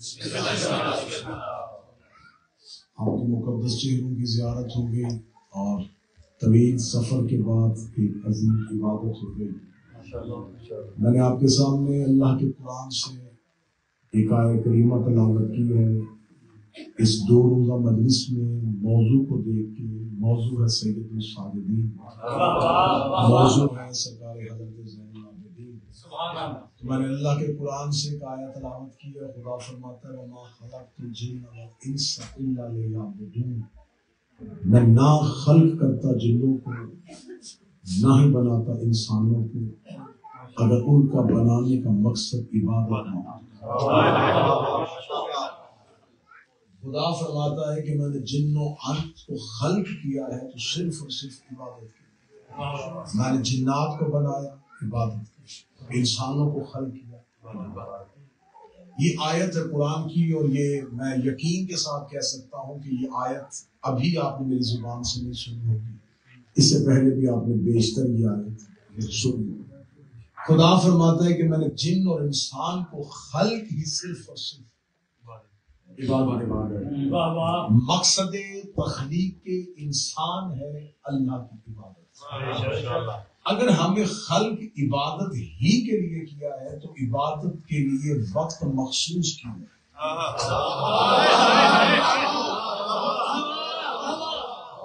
آپ کے مقدس چہروں کی زیارت ہو گئی اور طویل سفر کے بعد ایک عظیم عبادت ہو گئی۔ میں نے آپ کے سامنے اللہ کے قرآن سے ایک آیت کریمہ تلاوت کی ہے۔ اس 2 روزہ مجلس میں موضوع کو دیکھ کے، موضوع ہے سید الساجدین، موضوع ہے سرکار حضرت زین العابدین۔ تو میں نے اللہ کے قرآن سے ایک آیت تلاوت کی ہے۔ خدا فرماتا ہے وَمَا خَلَقْتُ الْجِنَّ وَالْإِنسَ إِلَّا لِيَعْبُدُونِ، میں نہ خلق کرتا جنوں کو، نہ ہی بناتا انسانوں کو اگر ان کا بنانے کا مقصد عبادت نہ ہو۔ خدا فرماتا ہے کہ میں نے جن و انس کو خلق کیا ہے تو صرف اور صرف عبادت کی۔ میں نے جنات کو بنایا، عبادت کی، انسانوں کو خلق کیا۔ یہ آیت ہے قرآن کی، اور یہ میں یقین کے ساتھ کہہ سکتا ہوں کہ یہ آیت ابھی آپ نے میری زبان سے نہیں سنی ہوگی، اس سے پہلے بھی آپ نے بیشتر یہ آیت سنی۔ خدا فرماتا ہے کہ میں نے جن اور انسان کو خلق ہی صرف اور صرف عبادت۔ مقصد تخلیق کے انسان ہے اللہ کی عبادت۔ اگر ہمیں خلق عبادت ہی کے لیے کیا ہے تو عبادت کے لیے وقت مخصوص کیا ہے۔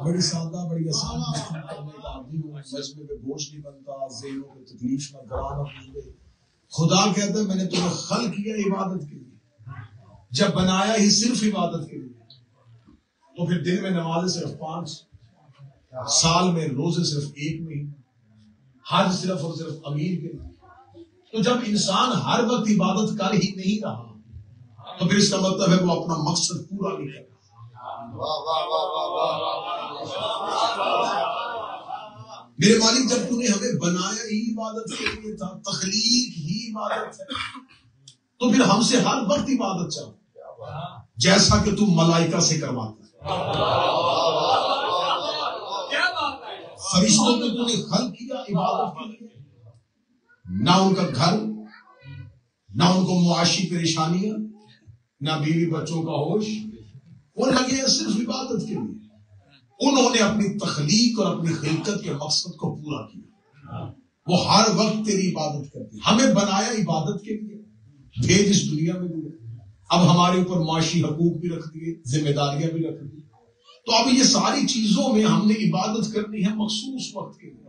بڑی سادہ، بڑی آسان کرنے کا عادی ہوں، مجمع پہ بوجھ نہیں بنتا، ذہنوں کو تکلیف نہ کرانا پڑے۔ خدا کہتا ہے میں نے تمہیں خلق کیا عبادت کے لیے۔ جب بنایا ہی صرف عبادت کے لیے تو پھر دن میں نمازیں صرف 5، سال میں روزے صرف 1 مہینہ، حج صرف اور صرف امیر کے لیے۔ تو جب انسان ہر وقت عبادت کر ہی نہیں رہا تو پھر اس کا مطلب ہے وہ اپنا مقصد پورا نہیں کر رہا۔ میرے مالک جب تو نے ہمیں بنایا ہی عبادت کے لیے تھا، تخلیق ہی عبادت ہے، تو پھر ہم سے ہر وقت عبادت چاہو جیسا کہ تو ملائکہ سے کرواتا ہے۔ فرشتوں کو تو نے خلق کیا عبادت کے لیے، نہ ان کا گھر، نہ ان کو معاشی پریشانیاں، نہ بیوی بچوں کا ہوش، وہ لگے ہیں صرف عبادت کے لیے۔ انہوں نے اپنی تخلیق اور اپنی خلقت کے مقصد کو پورا کیا، وہ ہر وقت تیری عبادت کرتے ہیں۔ ہمیں بنایا عبادت کے لیے، بھیج اس دنیا میں دیا، اب ہمارے اوپر معاشی حقوق بھی رکھ دیے، ذمہ داریاں بھی رکھ دی، تو اب یہ ساری چیزوں میں ہم نے عبادت کرنی ہے مخصوص وقت کے لیے۔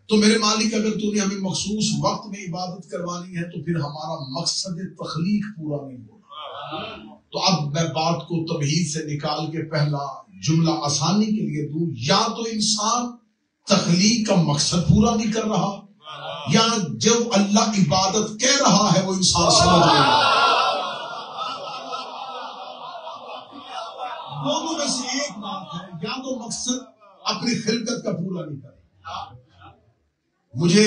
تو میرے مالک اگر تو نے ہمیں مخصوص وقت میں عبادت کروانی ہے تو پھر ہمارا مقصد تخلیق پورا نہیں ہوگا۔ تو اب میں بات کو تمہید سے نکال کے پہلا جملہ آسانی کے لیے دوں، یا تو انسان تخلیق کا مقصد پورا نہیں کر رہا، یا جب اللہ عبادت کہہ رہا ہے وہ انسان سمجھ رہا ہے۔ دونوں میں سے ایک بات ہے، یا تو مقصد اپنی خلقت کا پورا نہیں کر رہا۔ مجھے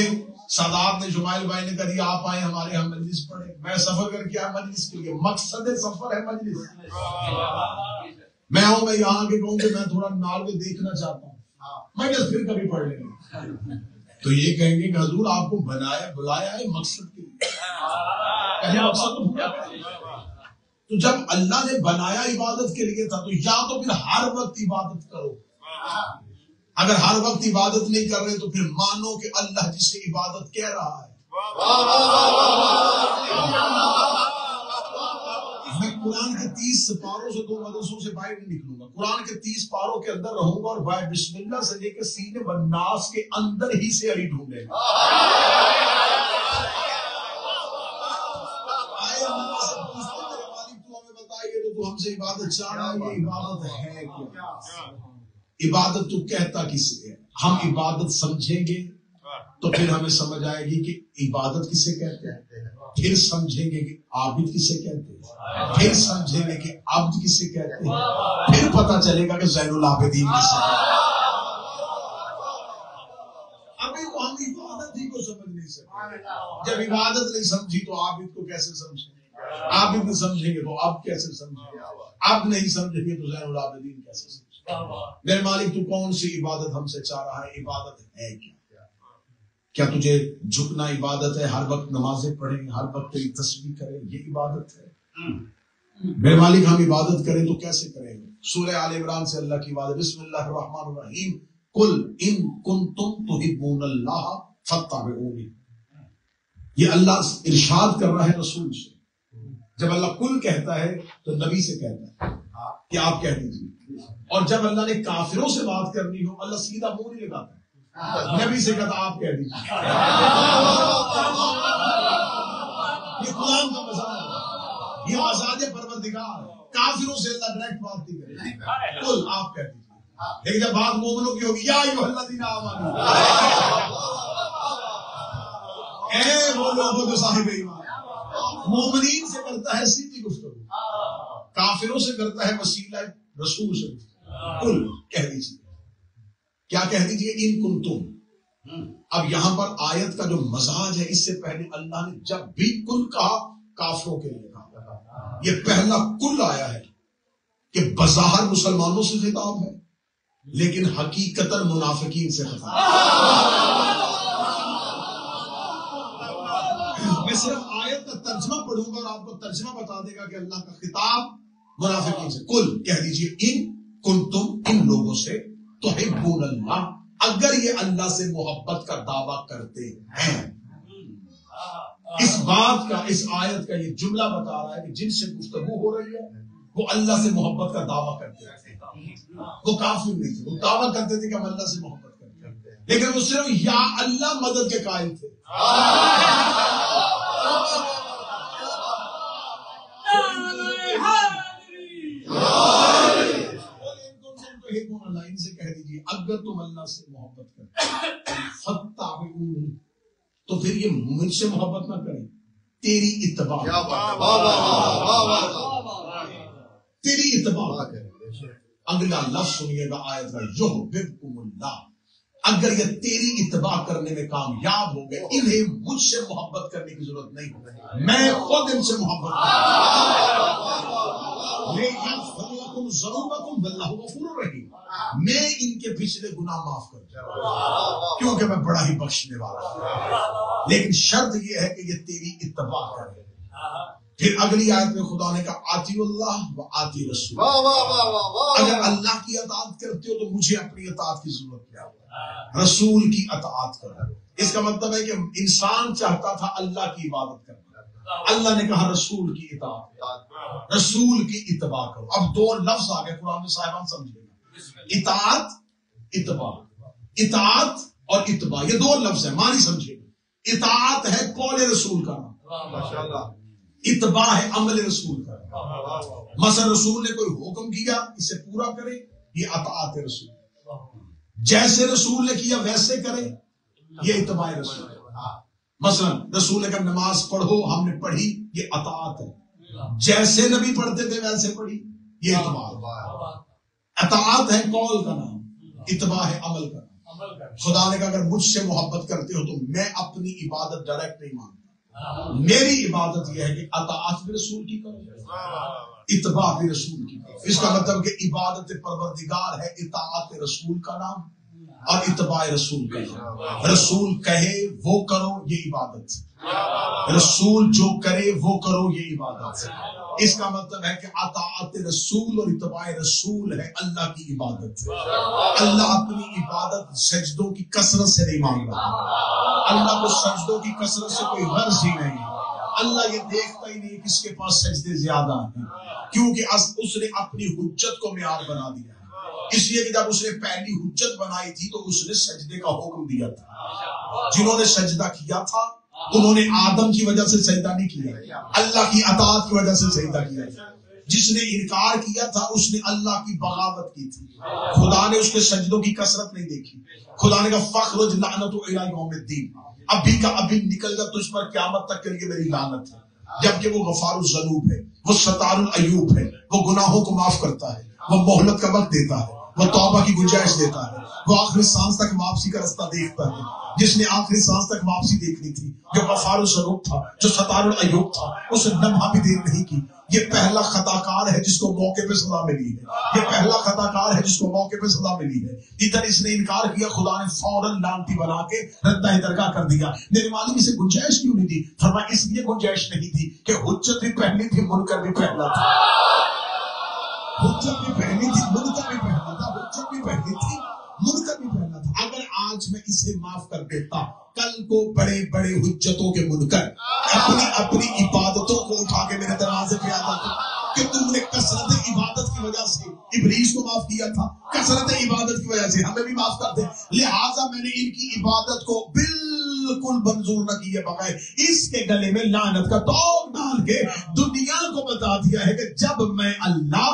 سادات نے، جمائل بھائی نے کہا آپ آئے ہمارے ہم مجلس پڑھے، میں سفر کر کے آیا مجلس کے لیے، مقصد سفر ہے مجلس۔ میں آؤں، میں یہاں کے کہوں کہ میں تھوڑا ناروے دیکھنا چاہتا ہوں، مجلس پھر کبھی پڑھ لیں گے، تو یہ کہیں گے کہ حضور آپ کو بنایا بلایا ہے مقصد کے لیے، مقصد تو پورا کریں۔ تو جب اللہ نے بنایا عبادت کے لیے تھا تو یا تو پھر ہر وقت عبادت کرو، اگر ہر وقت عبادت نہیں کر رہے تو پھر مانو کہ اللہ جسے عبادت کہہ رہا ہے۔ میں قرآن کے 30 سپاروں سے 2 مدرسوں سے باہر نہیں نکلوں گا، قرآن کے 30 پاروں کے اندر رہوں گا، اور بھائی بسم اللہ سے لے کے سینے والناس کے اندر ہی سے علی ڈھونڈے گا۔ تو ہم سے عبادت چاہ رہا ہے، یہ عبادت ہے کیا؟ عبادت تو کہتا کسے ہے؟ ہم عبادت سمجھیں گے تو پھر ہمیں سمجھ آئے گی کہ عبادت کسے کہتے ہیں، پھر سمجھیں گے کہ عابد کسے کہتے ہیں، پھر سمجھیں گے کہ عبد کسے کہتے ہیں، پھر پتہ چلے گا کہ زین العابدین کسے کہتے ہیں۔ ابھی تو ہم عبادت ہی کو سمجھ نہیں سکتے، جب عبادت نہیں سمجھی تو عابد کو کیسے سمجھیں، عابد نہیں سمجھیں گے تو اب کیسے سمجھیں، اب نہیں سمجھیں گے تو زین العابدین کیسے سمجھیں۔ میرے مالک تو کون سی عبادت ہم سے چاہ رہا ہے؟ عبادت ہے کیا تجھے جھکنا عبادت ہے؟ ہر وقت نمازیں پڑھیں، ہر وقت تیری تسبیح کریں، یہ عبادت ہے؟ میرے مالک ہم عبادت کریں تو کیسے کریں گے؟ سورہ آل عمران سے اللہ کی عبادت، بسم اللہ الرحمن الرحیم، قل ان کنتم تحبون اللہ فاتبعونی. یہ اللہ ارشاد کر رہا ہے رسول سے. جب اللہ کل کہتا ہے تو نبی سے کہتا ہے کہ آپ کہہ دیجیے، اور جب اللہ نے کافروں سے بات کرنی ہو اللہ سیدھا منہ نہیں لگاتا ہے، نبی سے کہتا آپ کہہ دیجیے. یہ قرآن کا مزاج ہے، یہ مزاج پروردگار. کافروں سے اللہ ڈائریکٹ بات نہیں کرے، کل آپ کہہ دیجیے. لیکن جب بات مومنوں کی ہوگی، یا ایھا الذین آمنوا، اے وہ لوگوں جو صاحب ایمان، مومنین سے کرتا ہے سیدھی گفتگو، کافروں سے کرتا ہے وسیلہ رسول سے گفتگو. کل کہہ دیجیے. کیا کہہ دیجیے؟ ان کنتم. اب یہاں پر آیت کا جو مزاج ہے، اس سے پہلے اللہ نے جب بھی کل کہا کافروں کے لیے کہا. یہ پہلا کل آیا ہے کہ بظاہر مسلمانوں سے خطاب ہے لیکن حقیقتاً منافقین سے خطاب ہے. میں صرف آیت کا ترجمہ پڑھوں گا اور آپ کو ترجمہ بتا دے گا کہ اللہ کا خطاب منافقین سے. کل کہہ دیجیے ان کنتم، ان لوگوں سے تحبون اللہ، اگر یہ اللہ سے محبت کا دعویٰ کرتے ہیں. اس بات کا، اس آیت کا یہ جملہ بتا رہا ہے کہ جن سے گفتگو ہو رہی ہے وہ اللہ سے محبت کا دعویٰ کرتے تھے. وہ کافر نہیں تھے، وہ دعویٰ کرتے تھے کہ ہم اللہ سے محبت کرتے ہیں، لیکن وہ صرف یا اللہ مدد کے قائل تھے. ان سے کہہ دیجیے اگر تم اللہ سے محبت کرتے فاتبعونی، تو پھر یہ مجھ سے محبت نہ کریں، تیری اتباع، تیری اتباع کریں. اگلا لفظ سنیے گا آیت کا، یحببکم اللہ. اگر یہ تیری اتباع کرنے میں کامیاب ہو گئے، انہیں مجھ سے محبت کرنے کی ضرورت نہیں ہوگی، میں خود ان سے محبت لیکن ذنوبکم واللہ غفور رحیم، میں ان کے پچھلے گناہ معاف کر دوں کیونکہ میں بڑا ہی بخشنے والا ہوں. لیکن شرط یہ ہے کہ یہ تیری اتباع کرے. پھر اگلی آیت میں خدا نے کہا آتی اللہ و آتی رسول. اگر اللہ کی اطاعت کرتے ہو تو مجھے اپنی اطاعت کی ضرورت کیا ہے، رسول کی اطاعت کرو. اس کا مطلب ہے کہ انسان چاہتا تھا اللہ کی عبادت کرنا، اللہ نے کہا رسول کی اطاعت، رسول کی اتباع کرو. اب دو لفظ آ گئے قرآن میں، صاحبان سمجھے گا، اطاعت اتباع. اطاعت اور اتباع یہ دو لفظ ہیں، معنی سمجھے گا. اطاعت ہے قول رسول کا نام، اتباع ہے عمل رسول کا. مثلا رسول نے کوئی حکم کیا اسے پورا کرے، یہ اطاعت رسول. جیسے رسول نے کیا ویسے کرے، یہ اتباع رسول. مثلا رسول نے کہا نماز پڑھو، ہم نے پڑھی، یہ اطاعت ہے. جیسے نبی پڑھتے تھے ویسے پڑھی، یہ اتباع. اطاعت ہے قول کا نام، اتباع ہے عمل کا نام. خدا نے کہا اگر مجھ سے محبت کرتے ہو تو میں اپنی عبادت ڈائریکٹ نہیں مانتا، میری عبادت یہ ہے کہ اطاعت بھی رسول کی کرو، اتباع بھی رسول کی کرو. اس کا مطلب کہ عبادت پروردگار ہے اطاعت رسول کا نام اور اتباع رسول کا نام. رسول کہے وہ کرو، یہ عبادت. رسول جو کرے وہ کرو، یہ عبادت. اس کا مطلب ہے کہ اطاعت رسول اور اتباع رسول ہے اللہ کی عبادت. اللہ اپنی عبادت سجدوں کی کثرت سے نہیں مانگ رہا، اللہ کو سجدوں کی کثرت سے کوئی غرض ہی نہیں. اللہ یہ دیکھتا ہی نہیں کس کے پاس سجدے زیادہ ہیں، کیونکہ اس نے اپنی حجت کو معیار بنا دیا. اس لیے کہ جب اس نے پہلی حجت بنائی تھی تو اس نے سجدے کا حکم دیا تھا. جنہوں نے سجدہ کیا تھا انہوں نے آدم کی وجہ سے سجدہ نہیں کیا، اللہ کی اطاعت کی وجہ سے سجدہ کیا. جس نے انکار کیا تھا اس نے اللہ کی بغاوت کی تھی. خدا نے اس کے سجدوں کی کثرت نہیں دیکھی. خدا نے کہا فخرج لعنت الی یوم الدین، ابھی کا ابھی نکل جا، تجھ پر قیامت تک کے لیے میری لعنت ہے. جبکہ وہ غفار الذنوب ہے، وہ ستار العیوب ہے، وہ گناہوں کو معاف کرتا ہے، وہ مہلت کا وقت دیتا ہے، وہ توبہ کی گنجائش دیتا ہے. وہ آخری سانس تک واپسی کا رستہ دیکھتا ہے. جس نے آخری سانس تک واپسی دیکھنی تھی، جو غفار الذنوب تھا، جو ستار العیوب تھا، اس نے لمحہ بھی دیر نہیں کی. یہ پہلا خطا کار ہے جس کو موقع پہ سزا ملی ہے. یہ پہلا خطا کار ہے جس کو موقع پہ سزا ملی ہے. ادھر اس نے انکار کیا، خدا نے فوراً لعنتی بنا کے ردہ درگاہ کر دیا. میرے مالک اسے گنجائش کیوں نہیں دی؟ فرمایا اس لیے گنجائش نہیں تھی کہ حجت بھی پہلی تھی، منکر بھی پہلا تھا. حجت بھی پہلی تھی، منکر بھی پہلا تھا. حجت بھی پہلی تھی، منکر بھی پہلا تھا. اگر آج میں اسے معاف کر دیتا، کل کو بڑے بڑے حجتوں کے منکر اپنی عبادتوں کو اٹھا کے میرے دروازے پہ آ جاتے کہ تم نے کثرت عبادت کی وجہ سے ابلیس کو معاف کیا تھا، کثرت عبادت کی وجہ سے ہمیں بھی معاف کر دے. لہٰذا میں نے ان کی عبادت کو بالکل منظور نہ کیے بغیر اس کے گلے میں لعنت کا توق ڈال کے دنیا کو بتا دیا ہے کہ جب میں اللہ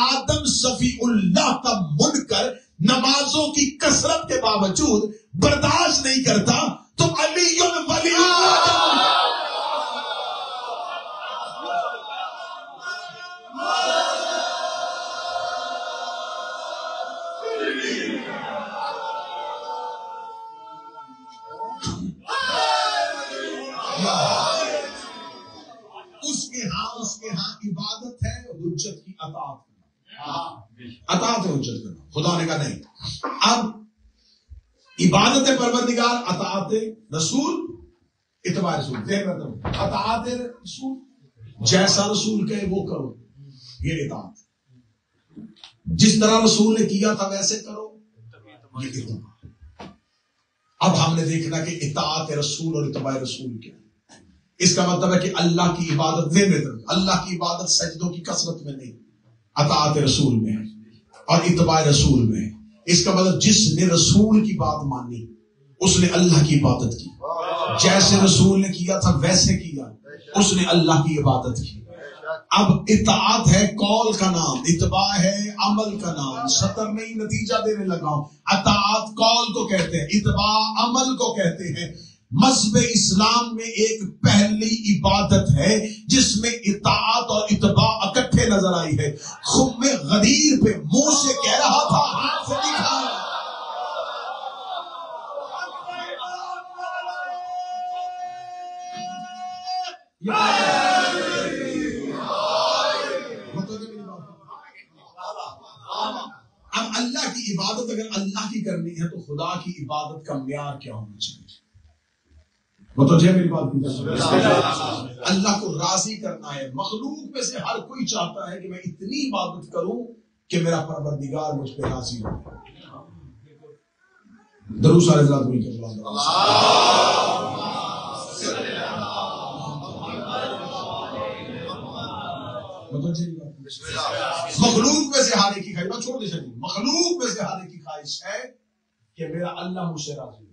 آدم صفی اللہ کا منکر نمازوں کی کثرت کے باوجود برداشت نہیں کرتا تو علی ولی اس کے ہاں عبادت ہے حجت کی اطاعت کرنا. اطاعت ہے حجت کرنا. خدا نے کہا نہیں. اب عبادت پروردگار، اطاعت رسول، اتباع رسول. اطاعت رسول جیسا رسول کہے وہ کرو، یہ اطاعت. جس طرح رسول نے کیا تھا ویسے کرو، یہ اتباع. اب ہم نے دیکھنا کہ اطاعت رسول اور اتباع رسول کیا ہے. اس کا مطلب ہے کہ اللہ کی عبادت اللہ کی عبادت سجدوں کی کثرت میں نہیں، اطاعت رسول میں ہے اور اتباع رسول میں ہے. اس کا مطلب جس نے رسول کی بات مانی اس نے اللہ کی عبادت کی. جیسے رسول نے کیا تھا ویسے کیا، اس نے اللہ کی عبادت کی. اب اطاعت ہے قول کا نام، اتباع ہے عمل کا نام. سطر میں ہی نتیجہ دینے لگا ہوں. اطاعت قول کو کہتے ہیں، اتباع عمل کو کہتے ہیں. مذہب اسلام میں ایک پہلی عبادت ہے جس میں اطاعت اور اتباع اکٹھے نظر آئی ہے. خم غدیر پہ منہ سے کہہ رہا تھا، ہاتھ سے دکھا. اب اللہ کی عبادت اگر اللہ کی کرنی ہے تو خدا کی عبادت کا معیار کیا ہونا چاہیے؟ متوجہ میری بات کی. اللہ کو راضی کرنا ہے. مخلوق میں سے ہر کوئی چاہتا ہے کہ میں اتنی عبادت کروں کہ میرا پروردگار مجھ پہ راضی ہو. درود سارے ذات مل کے مخلوق میں سے ہر ایک کی خواہش، میں چھوڑ دے چلیے، مخلوق میں سے ہر ایک کی خواہش ہے کہ میرا اللہ مجھ سے راضی ہو.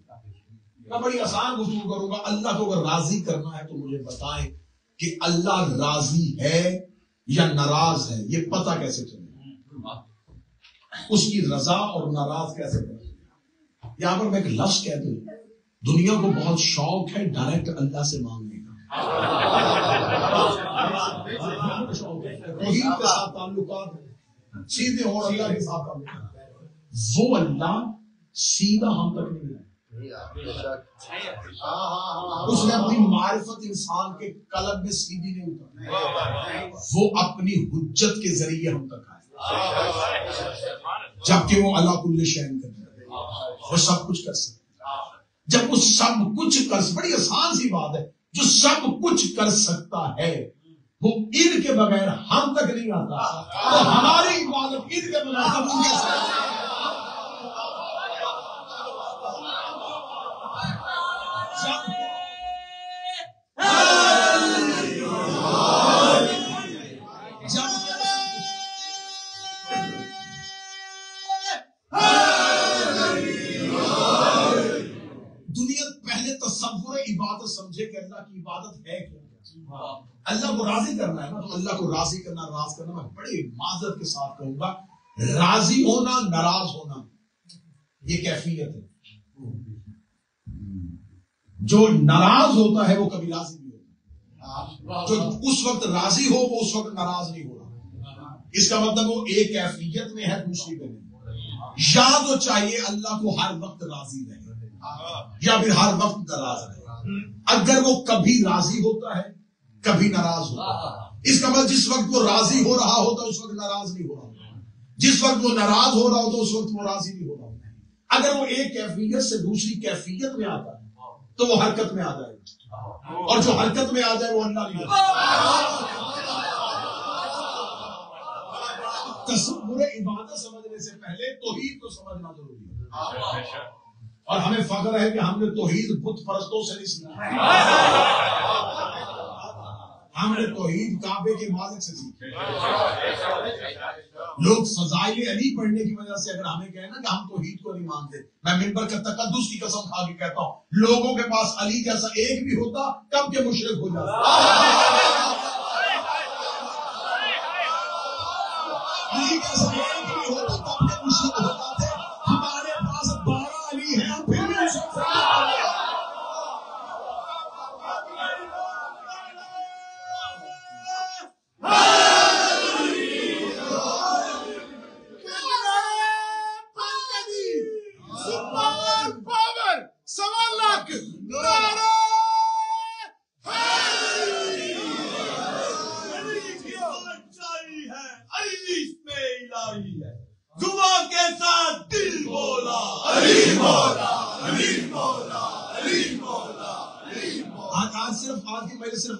میں بڑی آسان گفتگو کروں گا. اللہ کو اگر راضی کرنا ہے تو مجھے بتائیں کہ اللہ راضی ہے یا ناراض ہے. یہ پتہ کیسے چلے؟ اس کی رضا اور ناراض کیسے کرے؟ یہاں پر میں ایک لفظ کہہ دوں، دنیا کو بہت شوق ہے ڈائریکٹ اللہ سے مانگنے کا. توحید کے ساتھ تعلقات سیدھے اور اللہ کے ساتھ تعلقات. وہ اللہ سیدھا ہم تک نہیں ہے. اس نے اپنی معرفت انسان کے قلب میں سیدھی نہیں اتاری، وہ اپنی حجت کے ذریعے ہم تک آئے. جبکہ وہ اللہ کل شیء قدیر، وہ سب کچھ کر سکتا. جب وہ سب کچھ کر، بڑی آسان سی بات ہے، جو سب کچھ کر سکتا ہے وہ ان کے بغیر ہم تک نہیں آتا. تو ہماری عبادت ان کے بغیر ہم کیسے آتا؟ عبادت سمجھے کہ اللہ کی عبادت ہے کیا؟ اللہ کو راضی کرنا ہے نا. تو اللہ کو راضی کرنا، راض کرنا، میں بڑی معذرت کے ساتھ کہوں گا، راضی ہونا، ناراض ہونا یہ کیفیت ہے. جو ناراض ہوتا ہے وہ کبھی راضی نہیں ہوتا. جو اس وقت راضی ہو وہ اس وقت ناراض نہیں ہو رہا. اس کا مطلب وہ ایک کیفیت میں ہے دوسری پہ نہیں. یا تو چاہیے اللہ کو ہر وقت راضی رہے یا پھر ہر وقت ناراض رہے. اگر وہ کبھی راضی ہوتا ہے کبھی ناراض ہوتا ہے، اس کا مطلب جس وقت وہ راضی ہو رہا ہوتا ہے اس وقت ناراض نہیں ہو رہا ہوتا، جس وقت وہ ناراض ہو رہا ہوتا ہے اس وقت وہ راضی نہیں ہو رہا ہوتا. اگر وہ ایک کیفیت سے دوسری کیفیت میں آتا ہے تو وہ حرکت میں آ جائے گا، اور جو حرکت میں آ جائے وہ اللہ نہیں ہوتا. تصور عبادت سمجھنے سے پہلے توحید کو سمجھنا ضروری ہے. اور ہمیں فخر ہے کہ ہم نے توحید بت پرستوں سے نہیں سنا، ہم نے توحید کعبے کے مالک سے سیکھی. لوگ فضائل علی پڑھنے کی وجہ سے اگر ہمیں کہیں نا کہ ہم توحید کو نہیں مانتے، میں منبر کا تقدس کی قسم کھا کے کہتا ہوں لوگوں کے پاس علی جیسا ایک بھی ہوتا کب کے مشرک ہو جاتا. علی جیسا ایک بھی ہوتا کب کے مشرک ہو جاتے. ہمارے پاس 12 علی ہیں پھر بھی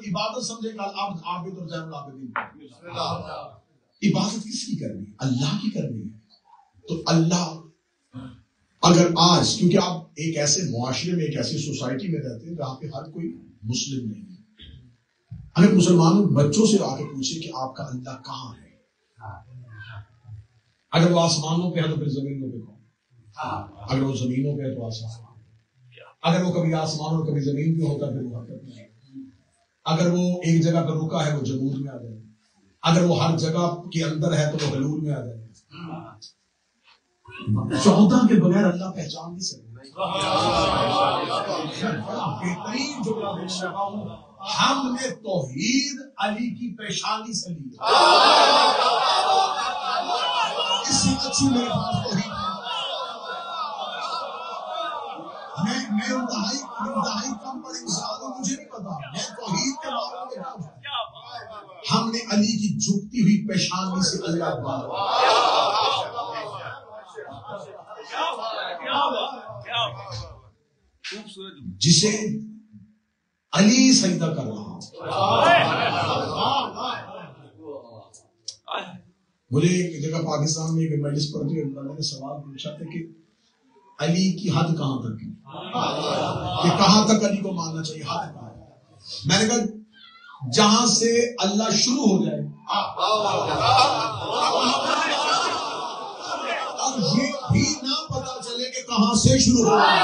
عبادت سمجھے گا. آپ عابد اور زین العابدین عبادت کس کی کرنی ہے؟ اللہ کی کرنی ہے. تو اللہ اگر آج کیونکہ آپ ایک ایسے معاشرے میں ایک ایسی سوسائٹی میں رہتے ہیں جہاں پہ ہر کوئی مسلم نہیں ہے. اگر مسلمانوں بچوں سے آ کے پوچھے کہ آپ کا اللہ کہاں ہے، اگر وہ آسمانوں پہ ہے تو پھر زمینوں پہ کون؟ اگر وہ زمینوں پہ ہے تو آسمان، اگر وہ کبھی آسمان اور کبھی زمین پہ ہوتا پھر وہ حرکت میں ہے. اگر وہ ایک جگہ پر رکا ہے وہ جمود میں آ جائے، اگر وہ ہر جگہ کے اندر ہے تو وہ حلول میں آ جائے. 14 کے بغیر اللہ پہچان نہیں سکتا. بہترین جملہ دیکھ رہا ہوں، ہم نے توحید علی کی پیشانی سے لی. اس سے اچھی میرے پاس توحید میں انتہائی کم پر انسان ہوں، مجھے نہیں پتا میں توحید کے بارے میں. ہم نے علی کی جھکتی ہوئی پیشانی سے اللہ بات جسے علی سجدہ کر رہا. مجھے ایک جگہ پاکستان میں ایک مجلس پڑھتے ہوئے میں نے سوال پوچھا تھا کہ علی کی حد کہاں تک ہے، کہ کہاں تک علی کو ماننا چاہیے، حد کہاں ہے. میں نے کہا جہاں سے اللہ شروع ہو جائے اور یہ بھی نہ پتا چلے کہ کہاں سے شروع ہو جائے،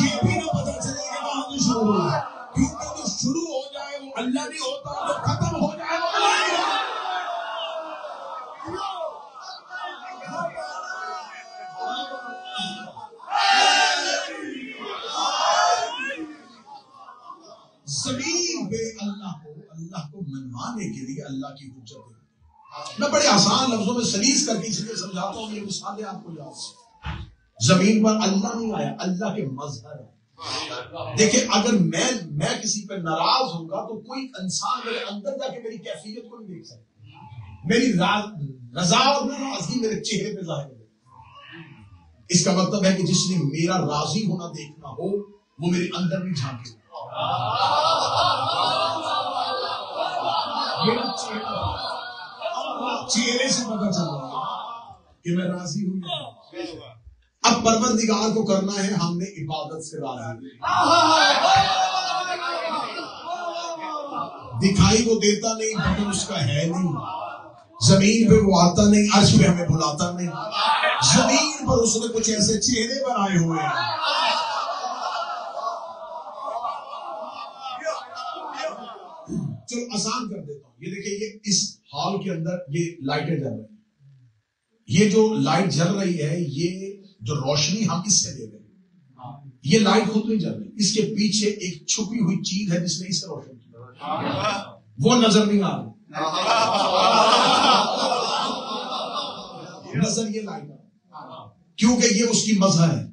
یہ بھی نہ پتا چلے کہ کہاں سے شروع ہو جائے. کیونکہ جو شروع ہو جائے وہ اللہ نہیں ہوتا، جو ختم ہو جائے وہ اللہ نہیں ہوتا. زمین پہ اللہ کو منوانے کے لیے اللہ کی حجت ہے. میں بڑے آسان لفظوں میں سلیس کر کے اس لیے سمجھاتا ہوں، یہ مثالیں آپ کو یاد ہیں. زمین پر اللہ نہیں آیا، اللہ کے مظہر ہے. دیکھیں اگر میں کسی پہ ناراض ہوں گا تو کوئی انسان میرے اندر جا کے میری کیفیت کو نہیں دیکھ سکتا. میری رضا اور ناراضگی میرے چہرے پہ ظاہر ہے. اس کا مطلب ہے کہ جس نے میرا راضی ہونا دیکھنا ہو وہ میرے اندر نہیں جھانکے. چہرے سے پتہ چل رہا ہے کہ میں راضی ہوں. اب پروردگار کو کرنا ہے ہم نے عبادت سے راضی. دکھائی وہ دیتا نہیں لیکن اس کا ہے نہیں. زمین پہ وہ آتا نہیں، عرش پہ ہمیں بلاتا نہیں. زمین پر اس نے کچھ ایسے چہرے بنائے ہوئے ہیں. چلو آسان کر دیتا ہوں. یہ دیکھیں یہ اس ہال کے اندر یہ لائٹیں جل رہی ہیں. یہ جو لائٹ جل رہی ہے یہ جو روشنی ہم اس سے دے رہے ہیں، یہ لائٹ خود نہیں جل رہی. اس کے پیچھے ایک چھپی ہوئی چیز ہے جس نے اسے روشن کیا، وہ نظر نہیں آ رہی. نظر یہ لائے گا کیونکہ یہ اس کی مظہر ہے.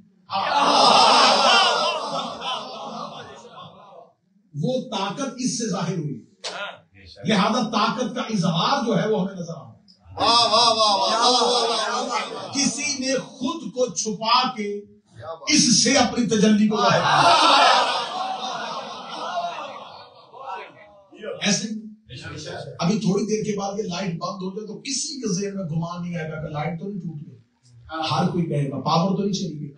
وہ طاقت اس سے ظاہر ہوئی, لہذا طاقت کا اظہار جو ہے وہ ہمیں نظر آ رہا ہے. کسی نے خود کو چھپا کے اس سے اپنی تجلی کو ظاہر کیا. ایسے ابھی تھوڑی دیر کے بعد یہ لائٹ بند ہو جائے تو کسی کے ذہن میں گمان نہیں آئے گا کہ لائٹ تو نہیں ٹوٹ گئی. ہر کوئی کہے گا پاور تو نہیں چلی گئی,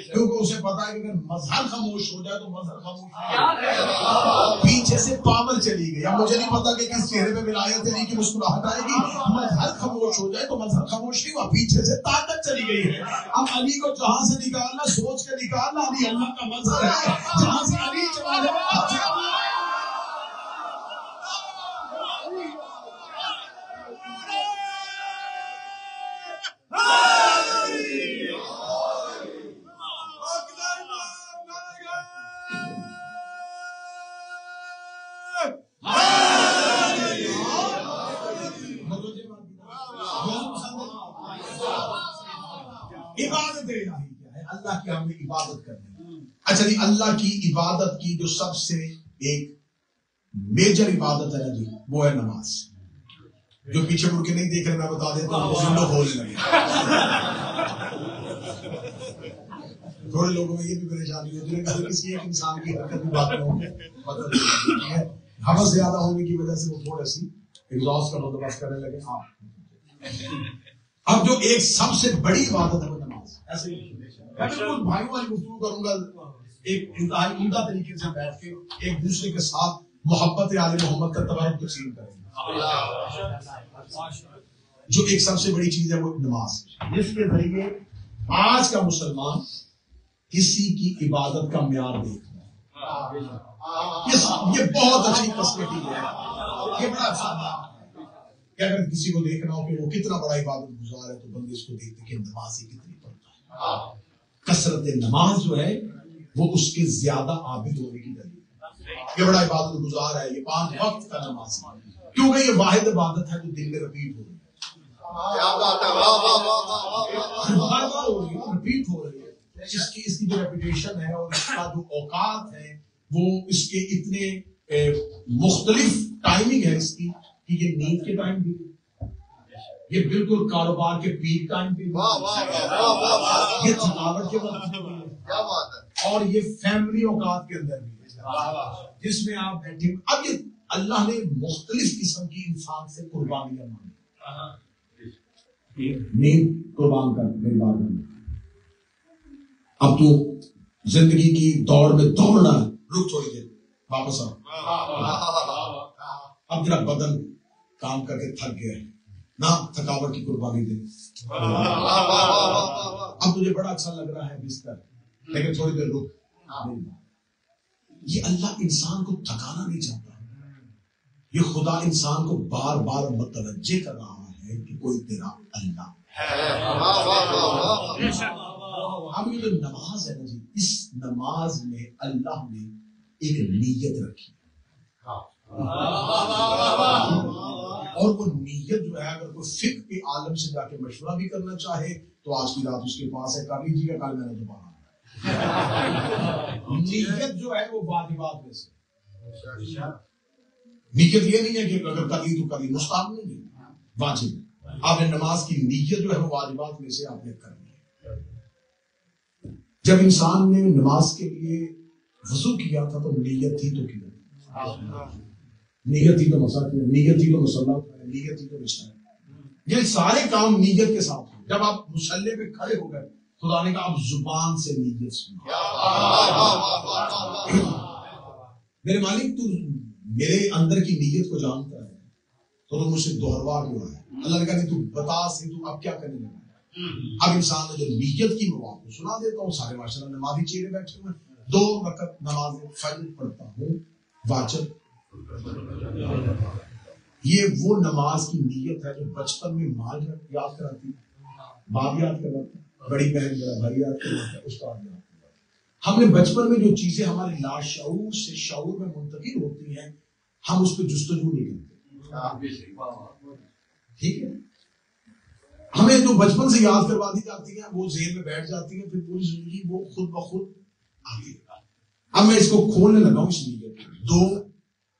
کیونکہ اسے پتا ہے کہ اگر مظہر خاموش ہو جائے تو مظہر خاموش نہیں, پیچھے سے پاور چلی گئی. اب مجھے نہیں پتا کہ کس چہرے پہ ولایت علی کی مسکراہٹ آئے گی. مظہر خاموش ہو جائے تو مظہر خاموش نہیں ہوا, پیچھے سے طاقت چلی گئی ہے. اب علی کو جہاں سے نکالنا, سوچ کے نکالنا, علی اللہ کا مظہر ہے, جہاں سے علی چلا جائے. عبادت الہی کیا ہے؟ اللہ کی ہم نے عبادت کرنی. اچھا جی, اللہ کی عبادت کی جو سب سے ایک میجر عبادت ہے جی, وہ ہے نماز. جو پیچھے مڑ کے نہیں دیکھ رہے میں بتا دیتا ہوں, کھولنے لگے. تھوڑے لوگوں میں یہ بھی پریشانی ہوتی ہے کہ کسی ایک انسان کی حرکت بھی باتوں مطلب ہے حوث زیادہ ہونے کی وجہ سے وہ تھوڑے سی ایگزاسٹ کا بندوبست کرنے لگے. اب جو ایک سب سے بڑی عبادت ہے وہ نماز. ایسے ہی میں بالکل بھائیوں والی گفتگو کروں گا, ایک انتہائی عمدہ طریقے سے بیٹھ کے ایک دوسرے کے ساتھ محبت آل محمد کا تبارک تقسیم کریں گے. جو ایک سب سے بڑی چیز ہے وہ نماز, جس کے ذریعے آج کا مسلمان کسی کی عبادت کا معیار دیکھتا ہے. یہ بہت اچھی پرسپیکٹیو ہے, یہ بڑا اچھا ہے کہ اگر کسی کو دیکھنا ہو کہ وہ کتنا بڑا عبادت گزار ہے تو بندے اس کو دیکھتے کہ نمازی کتنی پڑھتا ہے. کثرت نماز جو ہے وہ اس کے زیادہ عابد ہونے کی دلیل ہے. یہ بڑا عبادت گزار ہے, یہ 5 وقت کا نماز ہے, کیونکہ یہ واحد عبادت ہے جو دل میں رپیٹ ہو رہی ہے, رپیٹ ہو رہی ہے. اس کی جو ریپیٹیشن ہے اور اس کا جو اوقات ہے وہ اس کے اتنے مختلف ٹائمنگ ہے اس کی کہ یہ نیند کے ٹائم بھی, یہ بالکل کاروبار کے پیک ٹائم پہ, یہ تھکاوٹ کے وقت بھی, اور یہ فیملی اوقات کے اندر بھی, جس میں آپ بیٹھے. اب یہ اللہ نے مختلف قسم کی انسان سے قربانیاں مانگی. نیند قربان کر میری بات کرنا. اب تو زندگی کی دوڑ میں دوڑنا ہے, رک تھوڑی دیر, واپس آ. اب تیرا بدن کام کر کے تھک گیا ہے نا, تھکاوٹ کی قربانی دے. اب تجھے بڑا اچھا لگ رہا ہے بستر, لیکن تھوڑی دیر رک. یہ اللہ انسان کو تھکانا نہیں چاہتا, یہ خدا انسان کو بار بار متوجہ کر رہا ہے کہ کوئی تیرا اللہ ہے. اب یہ جو نماز ہے نا جی, اس نماز میں اللہ نے ایک نیت رکھی, اور وہ نیت جو ہے اگر کوئی فقہ کے عالم سے جا کے مشورہ بھی کرنا چاہے تو آج کی رات اس کے پاس ہے, کر لیجیے گا, کل میں نے دوبارہ. نیت جو ہے وہ واجبات میں سے, نیت یہ نہیں ہے کہ اگر کر لی تو کر لی, مستحب نہیں ہے, واجب. آپ نے نماز کی نیت جو ہے وہ واجبات میں سے آپ نے کرنی ہے. جب انسان نے نماز کے لیے وضو کیا تھا تو نیت ہی تو کیا, نیت ہی تو مسا کیا, نیت ہی تو مصلی, نیت ہی تو بچھایا. یہ سارے کام نیت کے ساتھ ہیں. جب آپ مصلی پہ کھڑے ہو گئے خدا نے کہا آپ زبان سے نیت سنو. میرے مالک تو میرے اندر کی نیت کو جانتا ہے تو مجھ سے دوہروا کیوں ہے. اللہ نے کہا کہ تو بتا سے تو اب کیا کرنے لگا. اب انسان نے جو نیت کی میں آپ کو سنا دیتا ہوں. سارے ماشاءاللہ نمازی چہرے بیٹھے ہوئے, 2 رکعت نماز فجر پڑھتا ہوں واجب. یہ وہ نماز کی نیت ہے جو بچپن میں ماں یاد کراتی ہے, باپ یاد کراتا ہے, بڑی بہن میرا بھائی یاد کراتا ہے, استاد یاد کراتا ہے. ہم نے بچپن میں جو چیزیں ہمارے لاشعور سے شعور میں منتقل ہوتی ہیں ہم اس پہ جستجو نہیں کرتے. ٹھیک ہے، ہمیں جو بچپن سے یاد کروا دی جاتی ہیں وہ ذہن میں بیٹھ جاتی ہیں، پھر پوری زندگی وہ خود بخود آگے۔ اب میں اس کو کھولنے لگا ہوں، اس لیے دو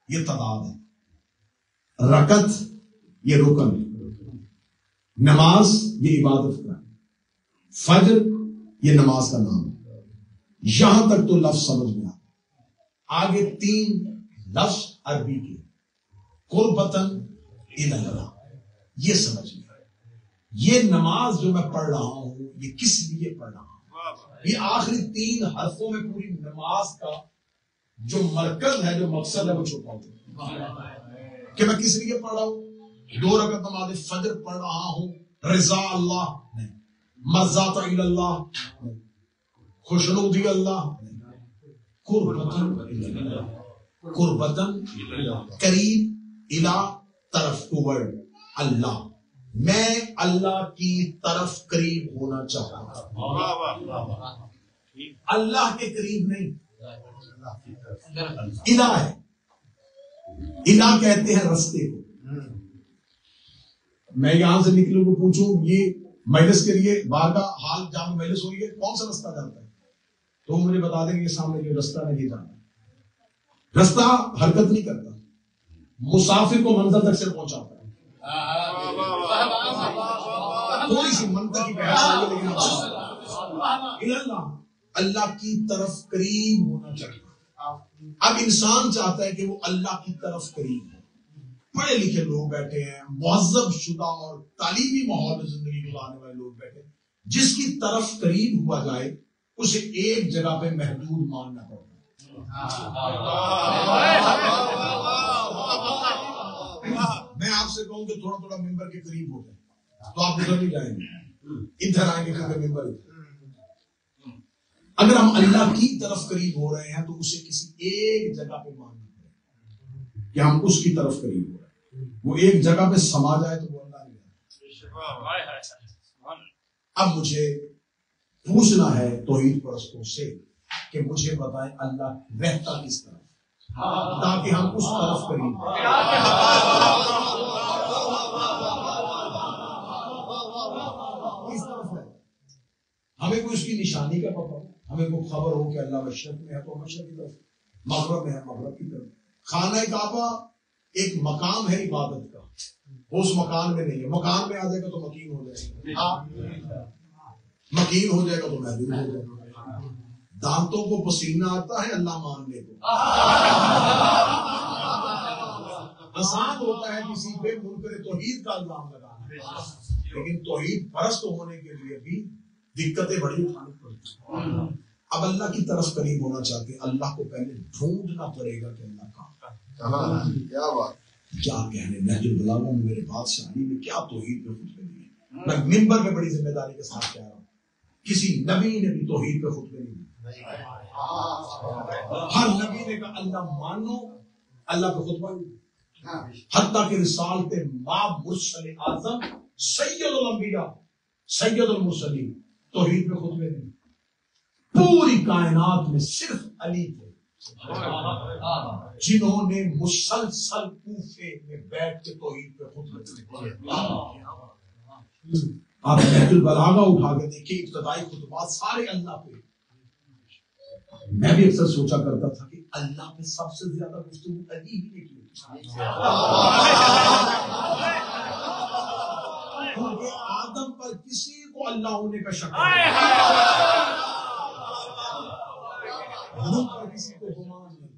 یہ تعداد ہے، رکعت یہ رکن ہے، نماز یہ عبادت کا ہے، فجر یہ نماز کا نام ہے۔ یہاں تک تو لفظ سمجھ میں آگے تین لفظ عربی کے، قربتن الی اللہ، یہ سمجھ میں آئے۔ یہ نماز جو میں پڑھ رہا ہوں یہ کس لیے پڑھ رہا ہوں؟ یہ آخری تین حرفوں میں پوری نماز کا جو مرکز ہے، جو مقصد ہے، وہ چھپا ہوا ہے کہ میں کس لیے پڑھ رہا ہوں۔ دو رکعت نماز فجر پڑھ رہا ہوں رضا اللہ نہیں، مرضات الی اللہ نہیں، خوشنودی اللہ نہیں، قربتن قریب، الی طرف، ٹوورڈ اللہ، میں اللہ کی طرف قریب ہونا چاہتا ہوں، اللہ کے قریب نہیں، الہ ہے، الہ کہتے ہیں رستے کو۔ میں یہاں سے نکلوں کو پوچھوں یہ مجلس کے لیے باہر کا حال جہاں مجلس ہو رہی ہے کون سا رستہ جاتا ہے، تو مجھے بتا دیں کہ سامنے جو رستہ نہیں جاتا، رستہ حرکت نہیں کرتا، مسافر کو منزل تک سے پہنچاتا ہے، تھوڑی سی منطق کی بحث ہے، لیکن اللہ کی طرف قریب ہونا چاہیے۔ اب انسان چاہتا ہے کہ وہ اللہ کی طرف قریب ہو، پڑھے لکھے لوگ بیٹھے ہیں، مہذب شدہ اور تعلیمی ماحول میں زندگی گزارنے والے لوگ بیٹھے ہیں، جس کی طرف قریب ہوا جائے اسے ایک جگہ پہ محدود ماننا پڑتا ہے۔ میں آپ سے کہوں کہ تھوڑا تھوڑا ممبر کے قریب ہو جائے تو آپ ادھر نہیں جائیں گے، ادھر آئیں گے کیونکہ ممبر ادھر۔ اگر ہم اللہ کی طرف قریب ہو رہے ہیں تو اسے کسی ایک جگہ پہ ماننا پڑے گا کہ ہم اس کی طرف قریب ہو رہے ہیں، وہ ایک جگہ پہ سما جائے تو وہ اللہ نہیں ہے۔ اب مجھے پوچھنا ہے توحید پرستوں سے کہ مجھے بتائیں اللہ رہتا کس طرف تاکہ ہم اس طرف قریب ہوں۔ کس طرف ہے؟ ہمیں کوئی اس کی نشانی کا پتہ ہو، ہمیں کوئی خبر ہو کہ اللہ مشرق میں ہے تو مشرق کی طرف، مغرب میں ہے مغرب کی طرف۔ خانہ کعبہ ایک مقام ہے عبادت کا، وہ اس مکان میں نہیں ہے، مکان میں آ جائے گا تو مکین ہو جائے گا، مکین ہو جائے گا تو محدود ہو جائے گا۔ دانتوں کو پسینہ آتا ہے اللہ ماننے کو، آسان ہوتا ہے کسی پہ منکر توحید کا الزام لگانا، لیکن توحید پرست ہونے کے لیے بھی دقتیں بڑی اٹھانی پڑتی ہیں۔ اب اللہ کی طرف قریب ہونا چاہتے ہیں، اللہ کو پہلے ڈھونڈنا پڑے گا کہ اللہ کہاں، کیا بات، کیا کہنے۔ نہج البلاغہ میں میرے بادشاہی میں کیا توحید پہ خطبے دیے، میں ممبر پہ بڑی ذمہ داری کے ساتھ کہہ رہا ہوں، کسی نبی نے بھی توحید پہ خطبے نہیں دیے، ہر نبی نے کہا اللہ مانو، اللہ پہ خطبہ نہیں، حتیٰ کہ رسالت ماب مرسل اعظم سید الانبیاء سید المرسلین توحید پہ خطبے نہیں، پوری کائنات میں صرف علی تھے جنہوں نے مسلسل کوفے میں بیٹھ کے توحید پہ خطبے دیے۔ آپ نہج البلاغہ اٹھا کے دیکھیں، ابتدائی خطبات سارے اللہ پہ۔ میں بھی اکثر سوچا کرتا تھا کہ اللہ پہ سب سے زیادہ گفتگو علی ہی نے کی، کیونکہ آدم پر کسی کو اللہ ہونے کا شک پر کسی کو گمان نہیں تھا۔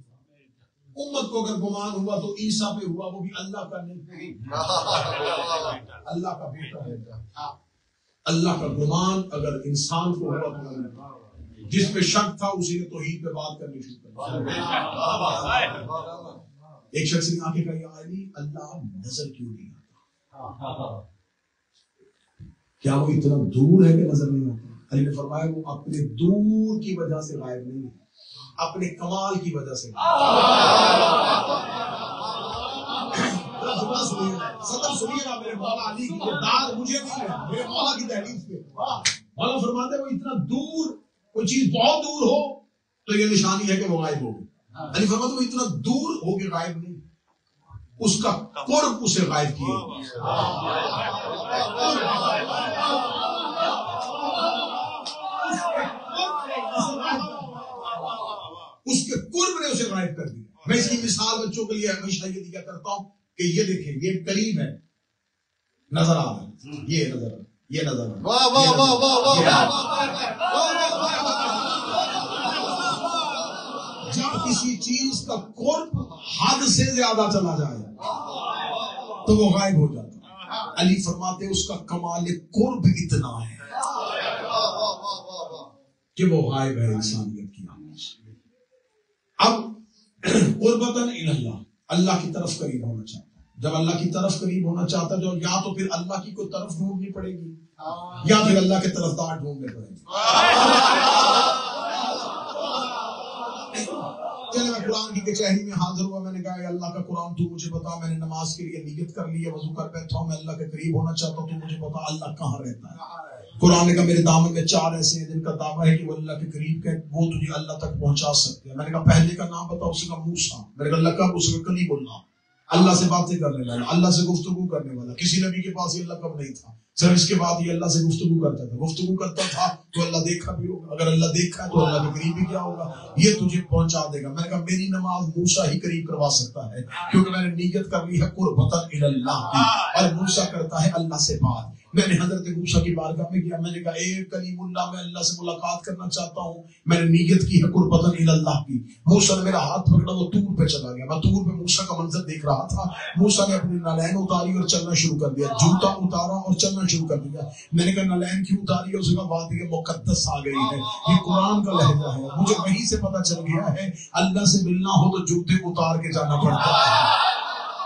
امت کو اگر گمان ہوا تو عیسیٰ پہ ہوا، وہ بھی اللہ کا نہیں، اللہ کا بیٹا ہے۔ اللہ کا گمان اگر انسان کو ہوا تو جس پہ شک تھا اسی نے توحید پہ بات کرنی شروع کر دی۔ ایک شخص نے آ کے کہا یا علی اللہ نظر کیوں نہیں آتا؟ کیا وہ اتنا دور ہے کہ نظر نہیں آتا؟ علی نے فرمایا وہ اپنے دور کی وجہ سے غائب نہیں ہے، اپنے کمال کی وجہ سے۔ صدر سنیے گا، میرے مولا علی کی داد مجھے نہیں ہے، میرے مولا کی دہلیز پہ مولا فرماتے ہیں وہ اتنا دور، کوئی چیز بہت دور ہو تو یہ نشانی ہے کہ وہ غائب ہو گئی۔ علی فرماتے ہیں وہ اتنا دور ہو کے غائب نہیں، اس کا قرب اسے غائب کیے. اس کے قرب نے اسے غائب کر دیا. میں اس کی مثال بچوں کے لیے ہمیشہ یہ دیا کرتا ہوں کہ یہ دیکھیں یہ قریب ہے, نظر آ رہا ہے, یہ نظر آ رہا ہے, یہ نظر آ رہا ہے. جب کسی چیز کا قرب حد سے زیادہ چلا جائے تو وہ غائب ہو جاتا ہے. علی فرماتے اس کا کمال قرب اتنا ہے کہ وہ غائب ہے انسانیت کی آنکھ سے. اب قربتاً الاللہ, اللہ کی طرف قریب ہونا چاہتا ہے. جب اللہ کی طرف قریب ہونا چاہتا ہے جو یا تو پھر اللہ کی کوئی طرف ڈھونڈنی پڑے گی یا پھر اللہ کے طرفدار ڈھونڈنے پڑے گی. میں قرآن کی کچہری میں حاضر ہوا, میں نے کہا اللہ کا قرآن تو مجھے بتا, میں نے نماز کے لیے نیت کر لی ہے, وضو کر بیٹھا ہوں, میں اللہ کے قریب ہونا چاہتا ہوں, تو مجھے بتا اللہ کہاں رہتا ہے. قرآن نے کہا میرے دامن میں 4 ایسے ہیں جن کا دعویٰ ہے کہ وہ اللہ کے قریب ہے, وہ تجھے اللہ تک پہنچا سکتے ہیں. میں نے کہا پہلے کا نام بتا, اس کا موسیٰ. میں نے کہا اللہ کا, اس کا کلیم اللہ, اللہ سے باتیں کرنے والا, اللہ سے گفتگو کرنے والا. کسی نبی کے پاس یہ اللہ کب نہیں تھا, صرف اس کے بعد یہ اللہ سے گفتگو کرتا تھا. گفتگو کرتا تھا تو اللہ دیکھا بھی ہوگا, اگر اللہ دیکھا تو اللہ کے قریب بھی کیا ہوگا, یہ تجھے پہنچا دے گا. میں نے کہا میری نماز موسیٰ ہی قریب کروا سکتا ہے, کیونکہ میں نے نیت کر لی ہے قربتاً الاللہ کی, اور موسیٰ کرتا ہے اللہ سے بات. میں نے حضرت موسیٰ کی بارگاہ میں گیا, میں نے کہا اے کلیم اللہ, میں اللہ سے ملاقات کرنا چاہتا ہوں, میں نے نیت کی ہے قربتاً الاللہ کی. موسیٰ نے میرا ہاتھ پکڑا, وہ طور پہ چلا گیا. میں طور پہ موسیٰ کا منظر دیکھ رہا تھا. موسیٰ نے اپنی نالین اتاری اور چلنا شروع کر دیا, جوتا اتارا اور چلنا شروع کر دیا. میں نے کہا نالین کی اتاری, اس کا وادی مقدس آ گئی ہے, یہ قرآن کا لہجہ ہے. مجھے وہیں سے پتہ چل گیا ہے اللہ سے ملنا ہو تو جوتے اتار کے جانا پڑتا ہے.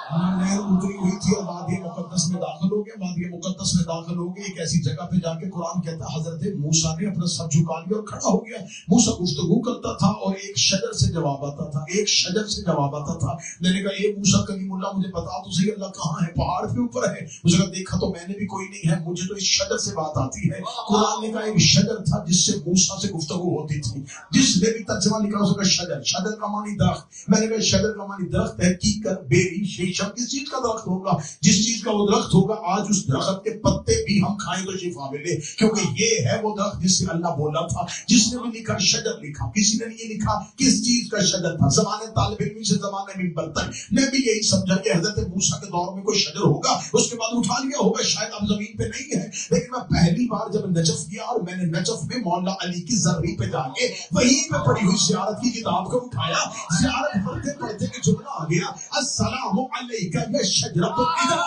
نالین اتری ہوئی تھی اور وادی مقدس میں داخل ہو گیا. وادی مقدس میں داخل ہو گئے, ایک ایسی جگہ پہ جا کے قرآن کہتا ہے حضرت موسیٰ نے اپنا سر جھکا لیا اور کھڑا ہو گیا. موسیٰ گفتگو کرتا تھا اور ایک شجر سے جواب آتا تھا, ایک شجر سے جواب آتا تھا. میں نے کہا اے موسیٰ کلیم اللہ, مجھے بتا تو صحیح اللہ کہاں ہے, پہاڑ کے اوپر ہے. اس نے دیکھا تو میں نے بھی کوئی نہیں ہے, مجھے تو اس شجر سے بات آتی ہے. قرآن نے کہا ایک شجر تھا جس سے موسیٰ سے گفتگو ہوتی تھی. جس نے بھی ترجمہ لکھا اس کا شجر, شجر کا معنی درخت. میں نے کہا شجر کا معنی درخت ہے, کیکر, بیری, شیشم, کس چیز کا درخت ہوگا, جس چیز کا وہ درخت ہوگا آج اس درخت کے پتے بھی ہم کھائیں تو شفا ملے, کیونکہ یہ ہے وہ درخت جس سے اللہ بولا تھا. جس نے بھی لکھا شجر لکھا, کسی نے یہ لکھا کس چیز کا شجر تھا. زمانے طالب علم سے زمانے منبر تک میں بھی یہی سمجھا کہ حضرت موسیٰ کے دور میں کوئی شجر ہوگا, اس کے بعد اٹھا لیا ہوگا, شاید اب زمین پہ نہیں ہے. لیکن میں پہلی بار جب نجف گیا اور میں نے نجف میں مولا علی کی زرعی پہ جا کے وہیں پہ پڑھی ہوئی زیارت کی کتاب کو اٹھایا. زیارت پڑھتے پڑھتے کہ جملہ آ گیا, السلام علیکہ یا شجرۃ الندیٰ.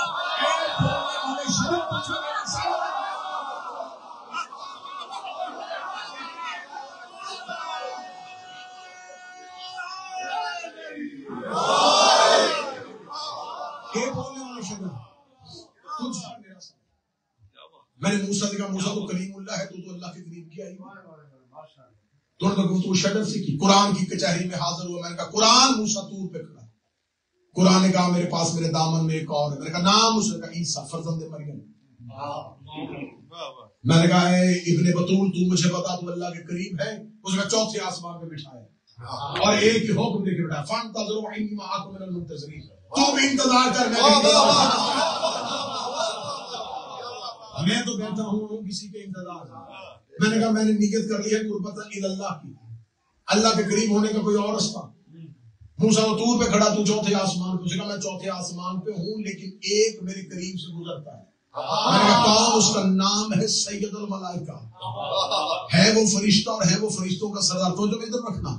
میں نے موسیٰ سے کہا موسیٰ تو کلیم اللہ ہے, تو اللہ کے قریب کیا ہی تو شجر سے کی. قرآن کی کچہری میں حاضر ہوا, میں نے کہا قرآن. موسیٰ طور پہ کھڑا. قرآن نے کہا میرے پاس میرے دامن میں ایک اور ہے. میں نے کہا نام, اس نے کہا عیسیٰ فرزند مریم. میں نے کہا اے ابن بطول تو مجھے بتا تو اللہ کے قریب ہے. اس نے چوتھے آسمان پہ بٹھایا اور ایک ہی حکم دے کے بٹھایا, فانتظروا انی معکم من المنتظرین, تو بھی انتظار کر, میں تو بیٹھا ہوں کسی کے انتظار. میں نے کہا میں نے نیت کر لی ہے قربتاً الاللہ کی, اللہ کے قریب ہونے کا کوئی اور رستہ. موسیٰ طور پہ کھڑا, تو چوتھے آسمان پہ. میں چوتھے آسمان پہ ہوں لیکن ایک میرے قریب سے گزرتا ہے. میں نے کہا اس کا نام ہے سید الملائکہ, ہے وہ فرشتہ اور ہے وہ فرشتوں کا سردار. تو جو ادھر رکھنا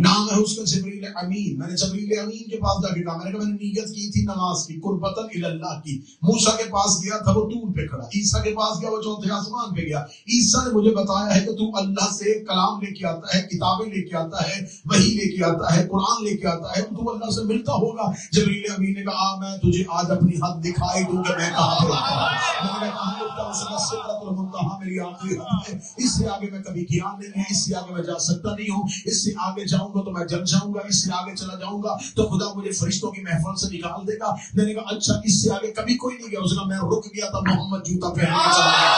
نام ہے اس کا جبریل امین. میں نے جبریل امین کے پاس جا کے کہا, میں نے کہا میں نے نیت کی تھی نماز کی قربتاً الاللہ کی. موسیٰ کے پاس گیا تھا, وہ طور پہ کھڑا. عیسیٰ کے پاس گیا, وہ چوتھے آسمان پہ گیا. عیسیٰ نے مجھے بتایا ہے کہ تو اللہ سے کلام لے کے آتا ہے, کتابیں لے کے آتا ہے, وحی لے کے آتا ہے, قرآن لے کے آتا ہے, تو اللہ سے ملتا ہوگا. جبریل امین نے کہا میں تجھے آج اپنی حد دکھائی دوں کہ میں کہاں پہ. میری آخری حد ہے, اس سے آگے میں کبھی گیا نہیں ہے, اس سے آگے میں جا سکتا نہیں ہوں. اس سے آگے جاؤں گا تو میں جل جاؤں گا, اس سے آگے چلا جاؤں گا تو خدا مجھے فرشتوں کی محفل سے نکال دے گا. میں نے کہا اچھا اس سے آگے کبھی کوئی نہیں گیا. اس نے کہا میں رک گیا تھا محمد جوتا پہن کے چلا گیا,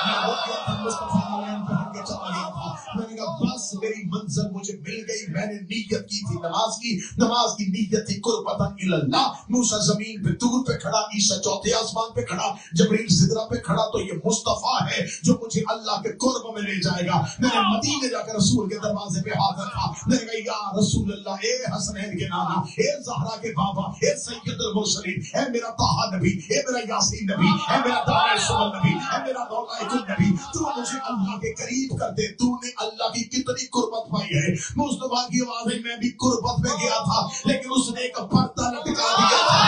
میں رک گیا تھا مصطفیٰ پہن کے چلا گیا تھا. میں نے کہا بس میری منزل مجھے مل گئی, میں نے نیت کی تھی نماز کی نیت تھی قربتاً اللہ. موسیٰ زمین پہ طور پہ کھڑا, عیسیٰ چوتھے آسمان پہ کھڑا, جبریل سدرہ پہ کھڑا, تو یہ مصطفیٰ ہے جو مجھے اللہ کے قرب میں لے جائے گا. میں نے مدینے جا کر رسول کے دروازے پہ ہاتھ رکھا, میں نے کہا یا رسول اللہ, اے حسنین کے نانا, اے زہرا کے بابا, اے سید المرسلین, اے میرا طٰہٰ نبی, اے میرا یاسین نبی, اے میرا داعی سمن نبی, اے میرا دولائے کل نبی, تو مجھے اللہ کے قریب کر دے. تو نے اللہ کی کتنی قربت پائی ہے. مصطفیٰ کی آواز ہے, میں بھی قربت میں گیا تھا لیکن اس نے ایک پردہ لٹکا دیا تھا.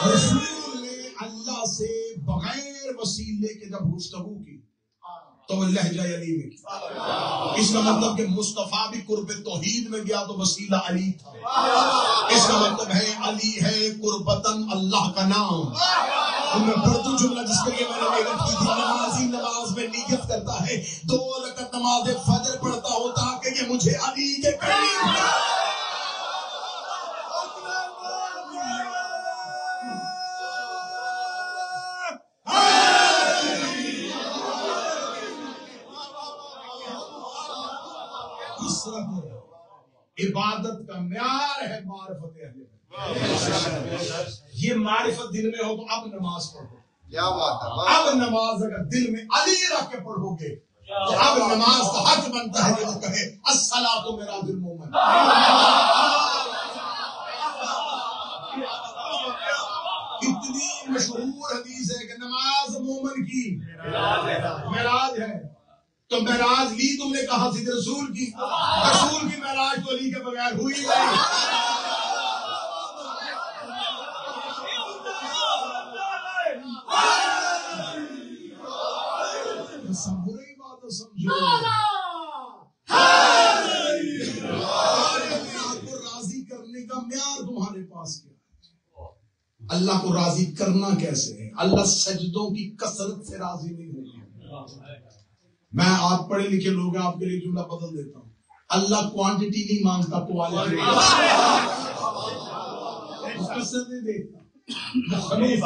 رسول نے اللہ سے بغیر وسیلے کے جب گفتگو کی تو وہ لہجہ علی میں کی. اس کا مطلب کہ مصطفیٰ بھی قرب توحید میں گیا تو وسیلہ علی تھا. اس کا مطلب ہے علی ہے قربتاً اللہ کا نام. میں پڑھتا جملہ جس کے لیے میں نے محنت کی تھی, نمازی نماز میں نیت کرتا ہے 2 رکعت نماز فجر پڑھتا ہوں تاکہ یہ مجھے علی کے قریب عبادت کا معیار ہے معرفت اہل بیت. یہ معرفت دل میں ہو تو اب نماز پڑھو. کیا بات ہے. اب نماز اگر دل میں علی رکھ کے پڑھو گے تو اب نماز کا حق بنتا ہے کہ وہ کہے الصلاۃ میراج المومن. اتنی مشہور حدیث ہے کہ نماز مومن کی معراج ہے. تو معراج لی تم نے کہا تھی رسول کی معراج تو علی کے بغیر ہوئی نہیں. برئی بات سمجھو. اللہ کو راضی کرنے کا معیار تمہارے پاس کیا ہے؟ اللہ کو راضی کرنا کیسے ہے؟ اللہ سجدوں کی کثرت سے راضی نہیں ہوگا. میں آپ پڑھے لکھے لوگ ہیں, آپ کے لیے جملہ بدل دیتا ہوں. اللہ کوانٹٹی نہیں مانگتا, کوالٹی نہیں دیکھتا. خلوص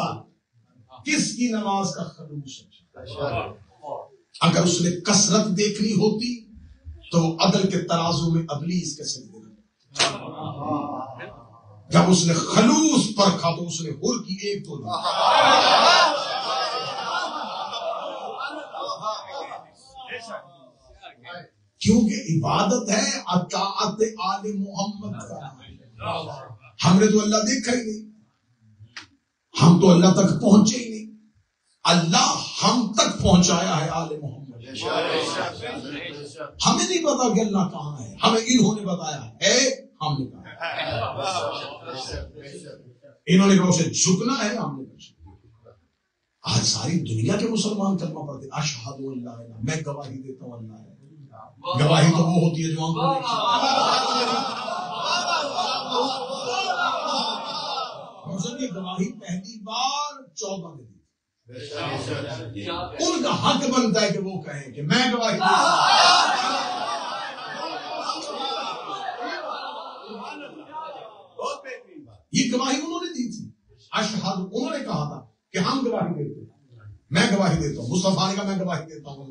کس کی نماز کا خلوص ہے. اگر اس نے کثرت دیکھنی ہوتی تو عدل کے ترازو میں ابلیس کے سجدے لگے. جب اس نے خلوص پرکھا تو اس نے حر کی ایک تو کیونکہ عبادت ہے اطاعت آل محمد کا. ہم نے تو اللہ دیکھا ہی نہیں, ہم تو اللہ تک پہنچے ہی نہیں. اللہ ہم تک پہنچایا ہے آل محمد. ہمیں نہیں پتا کہ اللہ کہاں ہے, ہمیں انہوں نے بتایا ہے. ہم نے کہا انہوں نے کہا اسے جھکنا ہے, ہم نے کہا. آج ساری دنیا کے مسلمان کلمہ پڑھتے اشہد ان لا الہ, میں گواہی دیتا ہوں اللہ ہے. گواہی تو وہ ہوتی ہے جو آنکھوں دیکھی. گواہی پہلی بار 14 نے دی. ان کا حق بنتا ہے کہ وہ کہیں کہ میں گواہی دیتا ہوں. یہ گواہی انہوں نے دی تھی. اشہد انہوں نے کہا تھا کہ ہم گواہی دیتے ہیں, میں گواہی دیتا ہوں. مصطفیٰ نے کہا میں گواہی دیتا ہوں.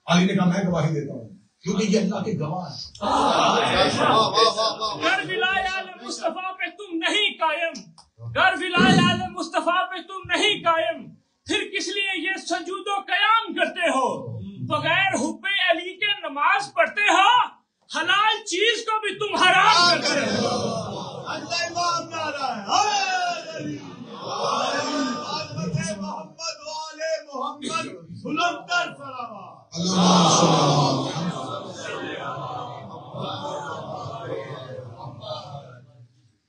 علی نے کہا میں گواہی دیتا ہوں, کیونکہ یہ اللہ کے گواہ ہیں. گر ولایت آل مصطفیٰ پہ تم نہیں قائم, گر ولایت آل مصطفیٰ پہ تم نہیں قائم, پھر کس لیے یہ سجود و قیام کرتے ہو؟ بغیر حب علی کے نماز پڑھتے ہو, حلال چیز کو بھی تم حرام کرتے ہو.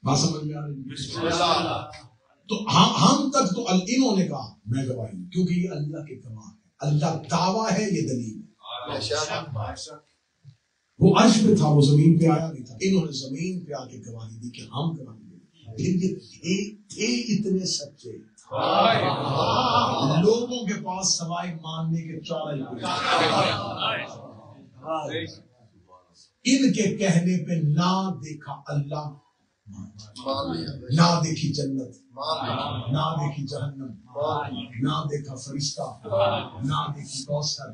بات سمجھ میں آ رہی ہے؟ تو ہم تک تو انہوں نے کہا میں گواہی, کیونکہ یہ اللہ کے گواہ ہے. اللہ دعویٰ ہے, یہ دلیل ہے. وہ عرش پہ تھا, وہ زمین پہ آیا نہیں تھا. انہوں نے زمین پہ آ کے گواہی دی کہ ہم گواہی دیں. پھر یہ تھے اتنے سچے, لوگوں کے پاس سوائے ماننے کے چارہ ہی. ان کے کہنے پہ نہ دیکھا اللہ، نہ دیکھی جنت، نہ دیکھی جہنم، نہ دیکھا فرشتہ، نہ دیکھی کوثر،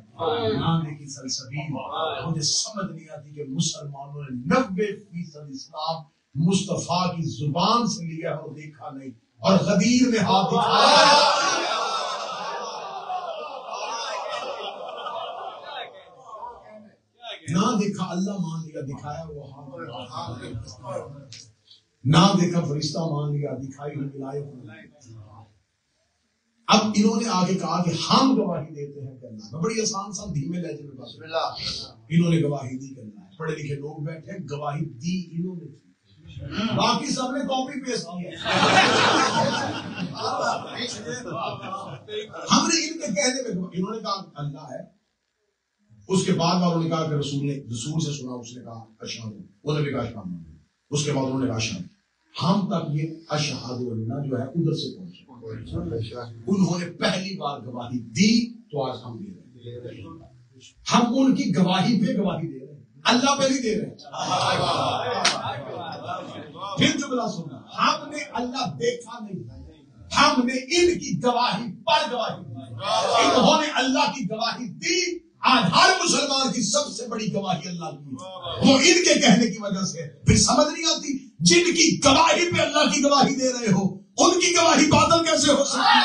نہ دیکھی سلسبیل۔ مجھے سمجھ نہیں آتی کہ مسلمانوں نے 90% اسلام مصطفیٰ کی زبان سے لیا اور دیکھا نہیں، اور غدیر میں ہاتھ دکھایا۔ نہ دیکھا اللہ مان لیا، دکھایا وہ ہاتھ، نہ دیکھا فرشتہ مان لیا، دکھائی ہوئی ولایت۔ اب انہوں نے آگے کہا کہ ہم گواہی دیتے ہیں کہ اللہ، میں بڑی آسان سا دھیمے لہجے میں بات، انہوں نے گواہی دی کہ اللہ ہے۔ پڑھے لکھے لوگ بیٹھے ہیں، گواہی دی انہوں نے، باقی سب نے کاپی پیسٹ کیا۔ ہم نے ان کے کہنے میں، انہوں نے کہا اللہ ہے، اس کے بعد والوں نے کہا کہ رسول سے سنا، اس نے کہا اشہد، انہوں نے بھی کہا اشہد، اس کے بعد انہوں نے کہا اشہد۔ ہم تک یہ اشہد اللہ جو ہے ادھر سے پہنچے، انہوں نے پہلی بار گواہی دی تو آج ہم دے رہے ہیں۔ ہم ان کی گواہی پہ گواہی دے رہے ہیں، اللہ پہ نہیں دے رہے ہیں۔ پھر جملہ سننا، ہم نے اللہ دیکھا نہیں، ہم نے ان کی گواہی پر گواہی دی، انہوں نے اللہ کی گواہی دی۔ آج ہر مسلمان کی سب سے بڑی گواہی اللہ کی ہے، وہ ان کے کہنے کی وجہ سے۔ پھر سمجھ نہیں آتی، جن کی گواہی پہ اللہ کی گواہی دے رہے ہو، ان کی گواہی باطل کیسے ہو سکتی ہے؟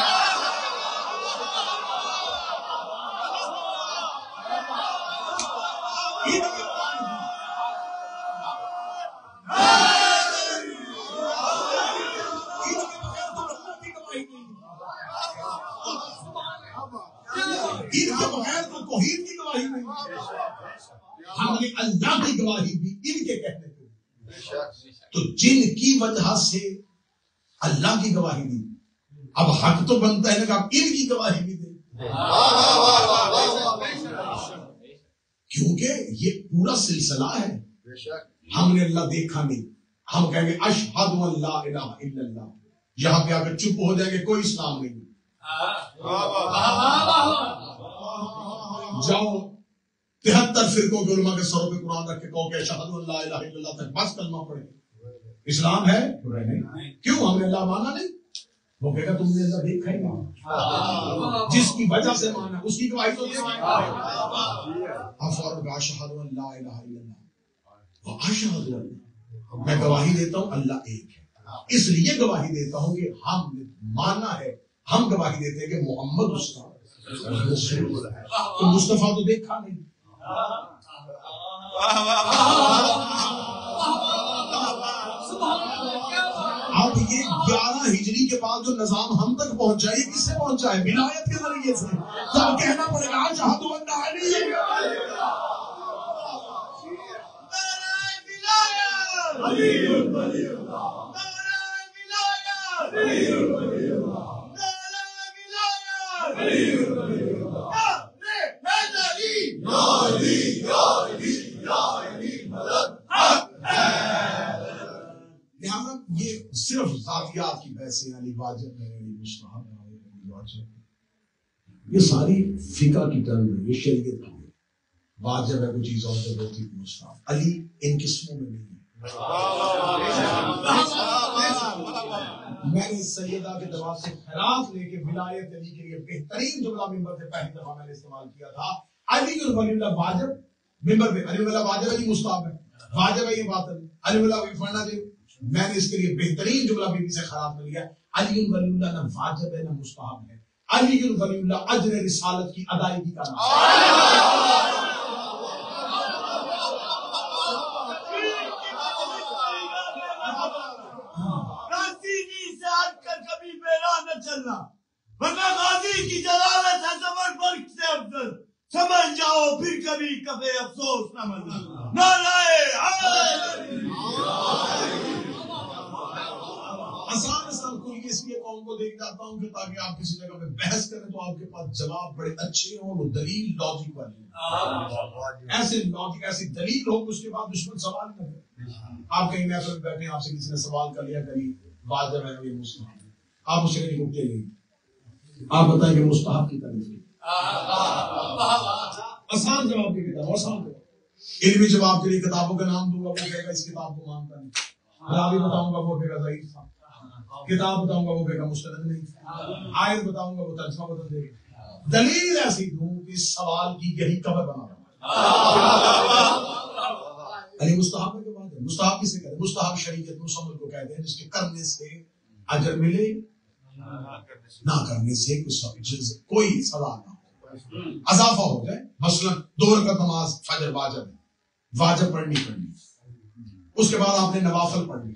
ان کے بغیر تو توحید کی گواہی نہیں۔ ہم نے اللہ کی گواہی دی ان کے کہنے پہ، تو جن کی وجہ سے اللہ کی گواہی دی، اب حق تو بنتا ہے نا کہ آپ ان کی گواہی بھی دیں، کیونکہ یہ پورا سلسلہ ہے۔ ہم نے اللہ دیکھا نہیں، ہم کہیں گے اشہد ان لا الہ الا اللہ، یہاں پہ آ کر چپ ہو جائیں گے، کوئی اسلام نہیں۔ جاؤ 73 فرقوں کے علماء کے سروں پہ قرآن رکھ کے کہو کہ اشہد ان لا الہ الا اللہ تک بس کلمہ پڑھے، اسلام ہے نہیں؟ کیوں؟ ہم نے اللہ مانا نہیں؟ وہ کہے گا تم نے اللہ دیکھا ہی نہیں، جس کی وجہ سے مانا اس کی گواہی تو دے۔ ہم فوراً کہا اشہد ان لا الہ الا اللہ، اشہد ان، میں گواہی دیتا ہوں اللہ ایک ہے، اس لیے گواہی دیتا ہوں کہ ہم نے مانا ہے، ہم گواہی دیتے ہیں کہ محمد اس کا رسول ہے۔ تو مصطفیٰ تو دیکھا نہیں۔ اب یہ 11 ہجری کے بعد جو نظام ہم تک پہنچا ہے، کس سے پہنچا ہے؟ ولایت کے ذریعے سے۔ تو اب کہنا پڑے گا اشہد ان علی، لہٰذا یہ صرف ذاتیات کی بحثیں، علی واجب ہے، علی مستحب ہے، علی واجب ہے، یہ ساری فقہ کی ٹرم ہے، یہ شریعت کی ہے۔ واجب ہے کوئی چیز اور جب ہوتی ہے مستحب، علی ان قسموں میں نہیں ہے۔ میں نے سیدہ کے جواب سے خیرات لے کے ولایت علی کے لیے بہترین جملہ ممبر سے پہلی دفعہ میں نے استعمال کیا تھا، علی ولی اللہ واجب، ممبر پہ علی اللہ واجب علی مستحب ہے، واجب ہے یہ باطل، علی اللہ بھی پڑھنا چاہیے۔ میں نے اس کے لیے بہترین جملہ بی بی سے خراب کر لیا، علی ولی اللہ نہ واجب ہے نہ مستحب ہے، علی ولی اللہ اجر رسالت کی ادائیگی کا نام ہے۔ چلنا ورنہ غازی کی جلالت ہے زبر برق سے افضل، سمجھ جاؤ پھر کبھی کبھی افسوس نہ ملنا۔ آسان کوئی اس لیے قوم کو دیکھ جاتا ہوں کہ تاکہ آپ کسی جگہ پہ بحث کریں تو آپ کے پاس جواب بڑے اچھے ہوں، وہ دلیل لاجک والی ایسے لاجک ایسی دلیل ہو کہ اس کے بعد دشمن سوال نہ کرے۔ آپ کہیں محفل میں بیٹھے، آپ سے کسی نے سوال کر لیا کری واجب ہے یہ مستحب، آپ اسے نہیں رکتے نہیں، آپ بتائیں کہ مستحب کی تعریف کی، آسان جواب دے دیتا، آسان جواب۔ علمی جواب کے لیے کتابوں کا نام دوں گا، وہ کہے گا اس کتاب کو مانتا نہیں. راوی بتاؤں گا، وہ کہے گا ضعیف تھا. کتاب بتاؤں گا، وہ کہے گا مستند نہیں تھا. آیت بتاؤں گا، وہ ترجمہ بدل دے گا. دلیل ایسی دوں کہ اس سوال کی یہی قبر بنا رہا ہوں. علی مستحب کے بعد مستحب کسے کہتے ہیں؟ مستحب شریعت مسلم کو کہتے ہیں جس کے کرنے سے اجر ملے، نہ کرنے سے کوئی سزا نہ ہو، اضافہ ہو جائے. مثلا 2 رکعت نماز فجر واجب ہے، واجب پڑھنی، اس کے بعد آپ نے نوافل پڑھ لی،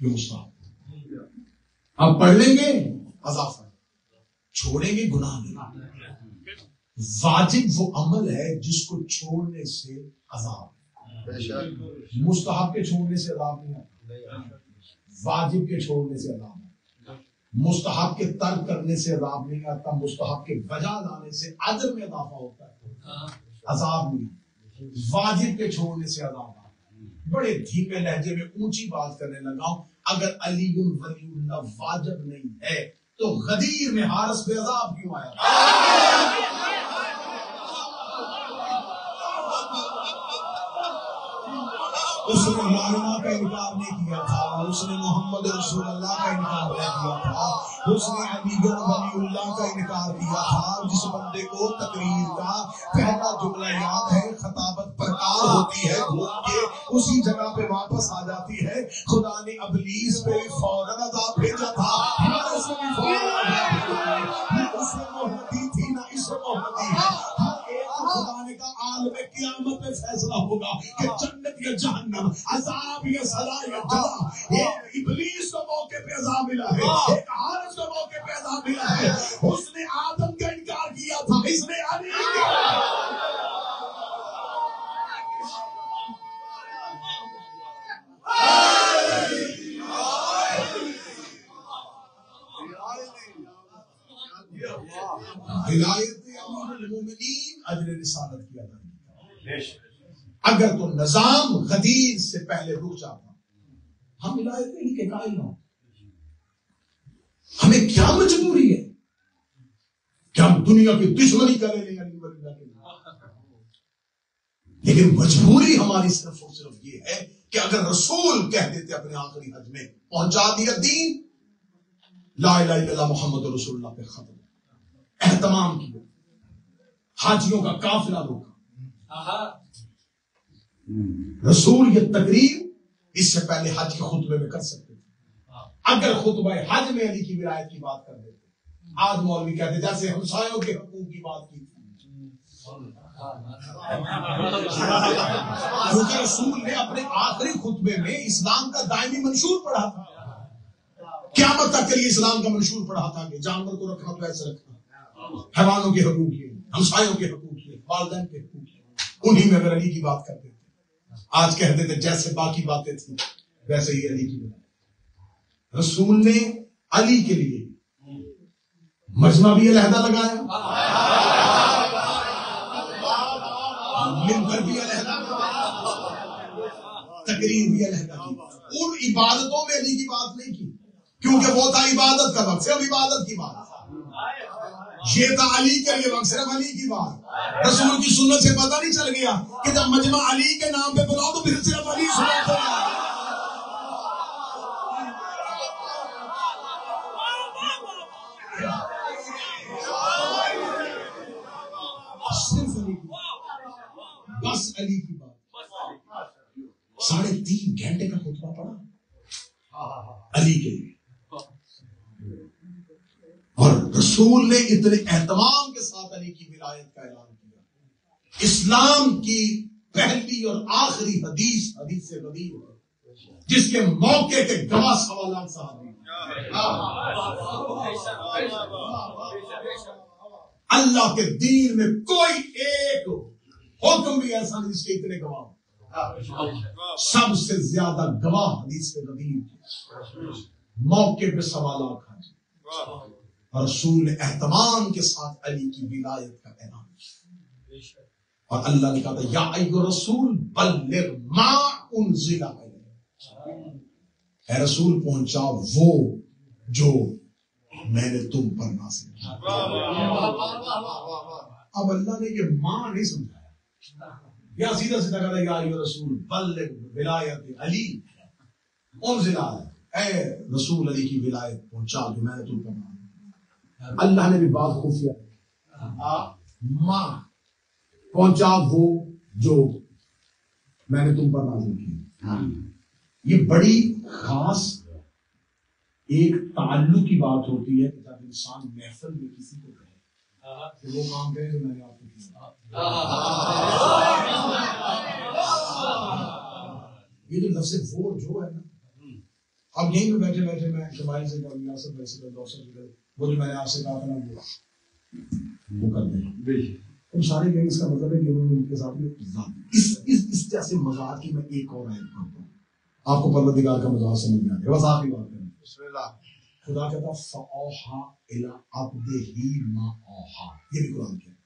یہ مستحب. آپ پڑھ لیں گے اضافہ، چھوڑیں گے گناہ نہیں. واجب وہ عمل ہے جس کو چھوڑنے سے عذاب، مستحب کے چھوڑنے سے عذاب نہیں آتا، واجب کے چھوڑنے سے عذاب آتا. مستحب کے ترک کرنے سے عذاب نہیں آتا، مستحب کے بجا لانے سے اجر میں اضافہ ہوتا ہے، عذاب نہیں. واجب کے چھوڑنے سے عذاب آتا. بڑے دھیمے لہجے میں اونچی بات کرنے لگا ہوں. اگر علی ولی اللہ واجب نہیں ہے تو غدیر میں حارث بے عذاب کیوں آیا؟ اس نے ماننا کا انکار نہیں کیا تھا، اس نے محمد رسول اللہ کا انکار نہیں کیا تھا، اس نے علی ولی اللہ کا انکار کیا تھا. جس بندے کو تقریر کا پہلا جملہ یاد ہے، خطابت پرکار ہوتی ہے، گھوم کے اسی جگہ پہ واپس آ جاتی ہے. خدا نے ابلیس پہ فوراً عذاب بھیجا تھا، ہمارے سے بھی فوراً عذاب بھیجا ہے. نہ اس نے محمدی تھی، نہ اس نے محمدی ہے. ہر ایک خدا نے کا عالم قیامت میں فیصلہ ہوگا کہ جنت یا جہنم، عذاب یا سزا یا جزا. ایک ابلیس کو موقع پہ عذاب ملا ہے، ایک حارث کو موقع پہ عذاب ملا ہے. اس نے آدم کا انکار کیا تھا، اس نے علی ہدایت امیر المومنین اجر رسالت کی ادا کی. اگر تو نظام غدیر سے پہلے رک جاتا، ہم ہدایت نہیں کے قائل نہ. ہمیں کیا مجبوری ہے کہ ہم دنیا کی دشمنی کریں علی ولی اللہ کے لیے؟ لیکن مجبوری ہماری صرف اور صرف یہ ہے کہ اگر رسول کہہ دیتے اپنے آخری حج میں پہنچا دیا دین، لا الہ الا اللہ محمد رسول اللہ پہ ختم، اہتمام کیا، حاجیوں کا قافلہ روکا. رسول یہ تقریر اس سے پہلے حج کے خطبے میں کر سکتے تھے. اگر خطبہ حج میں علی کی ولایت کی بات کر دیتے، آج مولوی کہتے جیسے ہمسایوں کے حقوق کی بات کی تھی. کیونکہ رسول نے اپنے آخری خطبے میں اسلام کا دائمی منشور پڑھا تھا، قیامت تک کے لیے اسلام کا منشور پڑھا تھا کہ جانور کو رکھنا تو ایسے رکھنا، حیوانوں کے حقوق یہ، ہمسایوں کے حقوق یہ، والدین کے حقوق یہ. انہی میں اگر علی کی بات کرتے تھے، آج کہتے تھے جیسے باقی باتیں تھیں ویسے ہی علی کی بات. رسول نے علی کے لیے مجمع بھی علیحدہ لگایا، منبر بھی علیحدہ، تقریر بھی علیحدہ کی. ان عبادتوں میں علی کی بات نہیں کی کیونکہ وہ تھا عبادت کا وقت، صرف عبادت کی بات. یہ تھا علی کے لیے وقت، صرف علی کی بات. رسول کی سنت سے پتہ نہیں چل گیا کہ جب مجمع علی کے نام پہ بلاؤ تو پھر صرف علی سنت ہے. صرف علی کی بس علی کی بات. 3.5 گھنٹے کا خطبہ پڑھا علی کے لیے، اور رسول نے اتنے اہتمام کے ساتھ علی کی ولایت کا اعلان کیا. اسلام کی پہلی اور آخری حدیث سے غدیر جس کے موقع کے گواہ 1.25 لاکھ صحابی. اللہ کے دین میں کوئی ایک حکم بھی ایسا نہیں جس کے اتنے گواہ. سب سے زیادہ گواہ حدیث غدیر، موقع پہ 1.25 لاکھ حاجی. اور رسول نے اہتمام کے ساتھ علی کی ولایت کا اعلان کیا. اور اللہ نے کہا تھا یا ایھا رسول بلغ ما انزل الیک، اے رسول پہنچا وہ جو میں نے تم پر نازل کیا. اب اللہ نے یہ ماں نہیں سمجھایا، یا سیدھا سیدھا کہا یا ایھا رسول بلغ ولایت علی انزل اے رسول علی کی ولایت پہنچا جو میں نے تم پر نازل کی. اللہ نے بھی بات خفیہ ماں پہنچا وہ جو میں نے تم پر نازل کی. یہ بڑی خاص ایک تعلق کی بات ہوتی ہے کہ جب انسان محفل میں کسی کو کہے کہ وہ کام کرے جو میں نے آپ کو کیا. یہ جو لفظ وہ جو ہے نا، اب یہیں پہ بیٹھے بیٹھے میں شمائل سے کہوں گا سب ویسے وہ جو میں نے آپ سے کہا تھا نا وہ کر دیں تم سارے گئے. اس کا مطلب ہے کہ انہوں نے ان کے ساتھ اس جیسے مزاج کی میں ایک اور آیت پڑھتا ہوں، آپ کو پروردگار کا مزاج سمجھ میں آ جائے. بس آخری بات کریں. بسم اللہ. خدا کہتا فَأَوْحَىٰ إِلَىٰ عَبْدِهِ مَا أَوْحَىٰ. یہ بھی قرآن کیا ہے.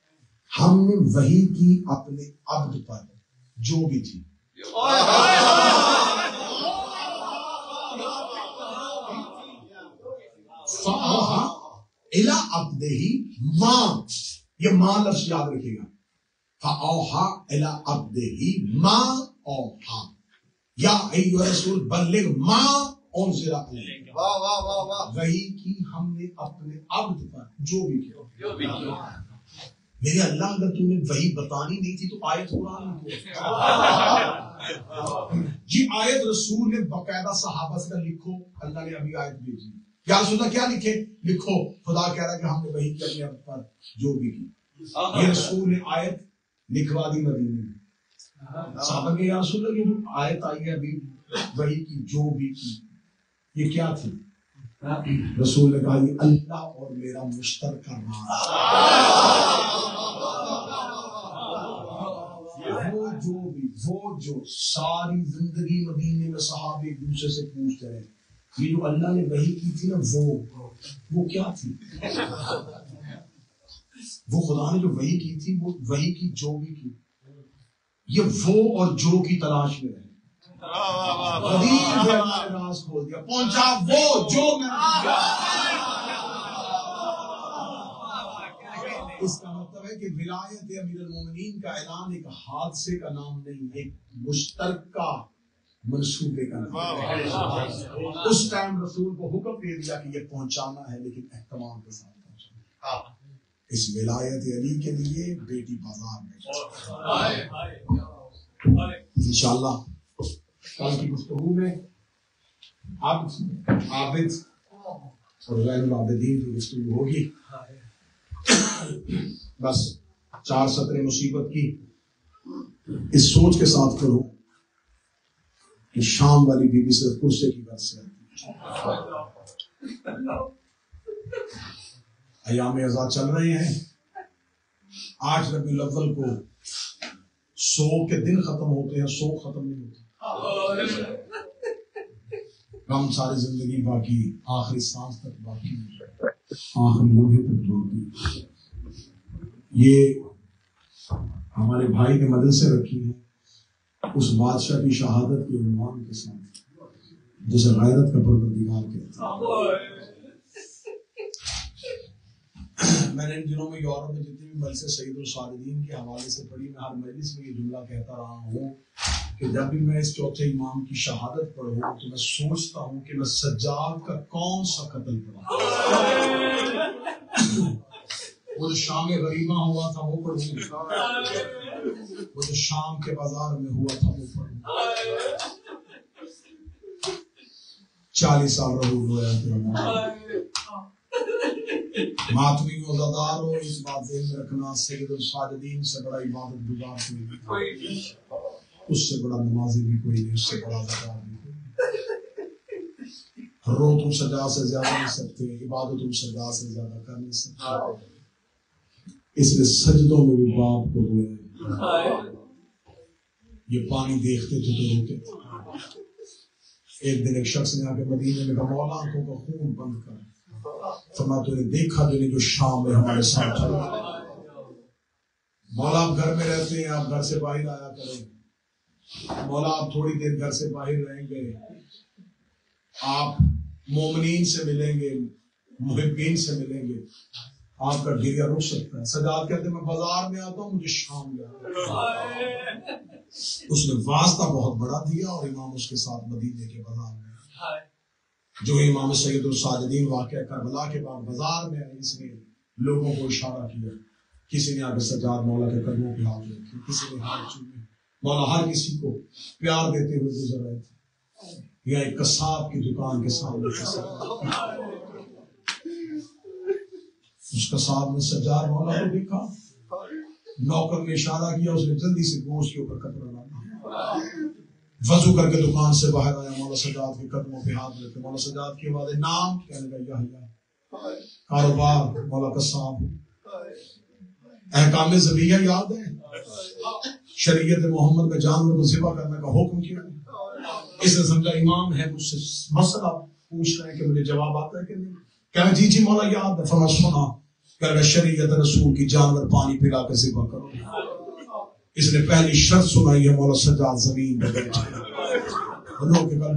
ہم نے وحی کی اپنے عبد پر جو بھی تھی. فَأَوْحَىٰ إِلَىٰ عَبْدِهِ مَا، یہ ماں لفظ یاد رکھیے گا. فَأَوْحَىٰ إِلَىٰ عَبْدِهِ مَا أَوْحَىٰ یا ایھا رسول بلغ ما انزل الیک. وحی کی ہم نے اپنے عبد پر جو بھی کیا. میرے اللہ اگر تم نے وحی بتانی نہیں تھی تو آیت قرآن میں جی آیت رسول نے باقاعدہ صحابہ سے لکھو. اللہ نے ابھی آیت بھیجی. یا رسول اللہ کیا لکھے؟ لکھو. خدا کہہ رہا ہے کہ ہم نے وحی کی اپنے عبد پر جو بھی کی. یہ رسول نے آیت لکھوا دی مدینے میں. صحابہ کے یا رسول اللہ یہ جو آیت آئی ہے ابھی وحی کی جو بھی کی یہ کیا تھی؟ رسول نے کہا یہ اللہ اور میرا مشترکہ راز. وہ جو ساری زندگی مدینے میں صحابہ ایک دوسرے سے پوچھتے رہے یہ جو اللہ نے وحی کی تھی نا وہ کیا تھی؟ وہ خدا نے جو وحی کی تھی وہ وحی کی جو بھی کی. یہ وہ اور جو کی تلاش میں رہے. راز کھول دیا. پہنچا وہ جو میں نے. اس کا مطلب ہے کہ ولایت امیر المومنین کا اعلان ایک حادثے کا نام نہیں، ایک مشترکہ منصوبے کا نام. اس ٹائم رسول کو حکم دے دیا کہ یہ پہنچانا ہے لیکن اہتمام کے ساتھ پہنچانا. اس ولایت علی کے لیے بیٹی بازار میں انشاءاللہ کل کی گفتگو میں عبد عابد اور غیر العابدین کی گفتگو ہوگی. بس 4 سطریں مصیبت کی اس سوچ کے ساتھ کرو کہ شام والی بیوی صرف کرسے کی بات سے آتی. ایام ازا چل رہے ہیں. 8 ربیع الاول کو 100 کے دن ختم ہوتے ہیں، 100 ختم نہیں ہوتے. غم ساری زندگی باقی، آخری سانس تک باقی، آخری لمحے تک باقی. یہ ہمارے بھائی نے مدرسے رکھی ہیں اس بادشاہ کی شہادت کے عنوان کے ساتھ جسے غیرت کا پروردگار کہتے ہیں. میں نے ان دنوں میں یورپ میں جتنی بھی مجلس سید الصالحین کے حوالے سے پڑھی، میں ہر مجلس میں یہ جملہ کہتا رہا ہوں کہ جب بھی میں اس چوتھے امام کی شہادت پڑھوں تو میں سوچتا ہوں کہ میں سجاد کا کون سا قتل پڑھا. وہ جو شام غریباں ہوا تھا وہ پڑھوں، وہ جو شام کے بازار میں ہوا تھا وہ پڑھوں. 40 سال رہو رویا تیرا ماتمی وزادار ہو. اس بات ذہن میں رکھنا سید الساجدین سے بڑا عبادت گزار کوئی نہیں، اس سے بڑا نمازی بھی کوئی نہیں، اس سے بڑا زکار بھی کوئی نہیں. رو تم سجا سے زیادہ نہیں سکتے، عبادت تم سجا سے زیادہ کر نہیں سکتے. اس لیے سجدوں میں بھی باپ کو ہوئے. یہ پانی دیکھتے تھے تو روتے تھے. ایک دن ایک شخص نے آ کے مدینے میں کہا مولا آنکھوں کا خون بند کر. فرمایا تو نے دیکھا جو نہیں جو شام میں ہمارے ساتھ چلا. مولا آپ گھر میں رہتے ہیں، آپ گھر سے باہر آیا کریں. مولا آپ تھوڑی دیر گھر سے باہر رہیں گے، آپ مومنین سے ملیں گے، محبین سے ملیں گے. آپ کا گریہ رک سکتا ہے. سجاد کہتے ہیں میں بازار میں آتا ہوں مجھے شام میں آتا ہے. اس نے واسطہ بہت بڑا دیا اور امام اس کے ساتھ مدینے کے بازار میں. جو امام سید الساجدین واقعہ کربلا کے بعد بازار میں آئے, اس نے لوگوں کو اشارہ کیا. کسی نے آگے سجاد مولا کے قدموں پہ ہاتھ رکھے, کسی نے ہاتھ چومے. مولا ہر کسی کو پیار دیتے ہوئے گزر رہے تھے. یا ایک قصاب کی دکان کے سامنے اس قصاب نے سجاد مولا کو دیکھا, نوکر نے اشارہ کیا, اس نے جلدی سے گوشت کے اوپر کپڑا ڈالا, وضو کر کے دکان سے باہر آیا. مولا سجاد کے قدموں پہ ہاتھ رکھے. مولا سجاد کے بعد نام کہنے لگا یحییٰ. کاروبار مولا قصاب. احکام ذبیحہ یاد ہے؟ شریعت محمد میں جانور کو ذبح کرنے کا حکم کیا. اس نے سمجھا امام ہے, مجھ سے مسئلہ پوچھ رہے ہیں کہ مجھے جواب آتا ہے کہ نہیں. کہا جی جی مولا یاد ہے. فرمایا سنا, کہ شریعت رسول کی جانور پانی پلا کے ذبح کرو. اس نے پہلی شرط سنائی ہے. مولا سجاد زمین پہ بیٹھے,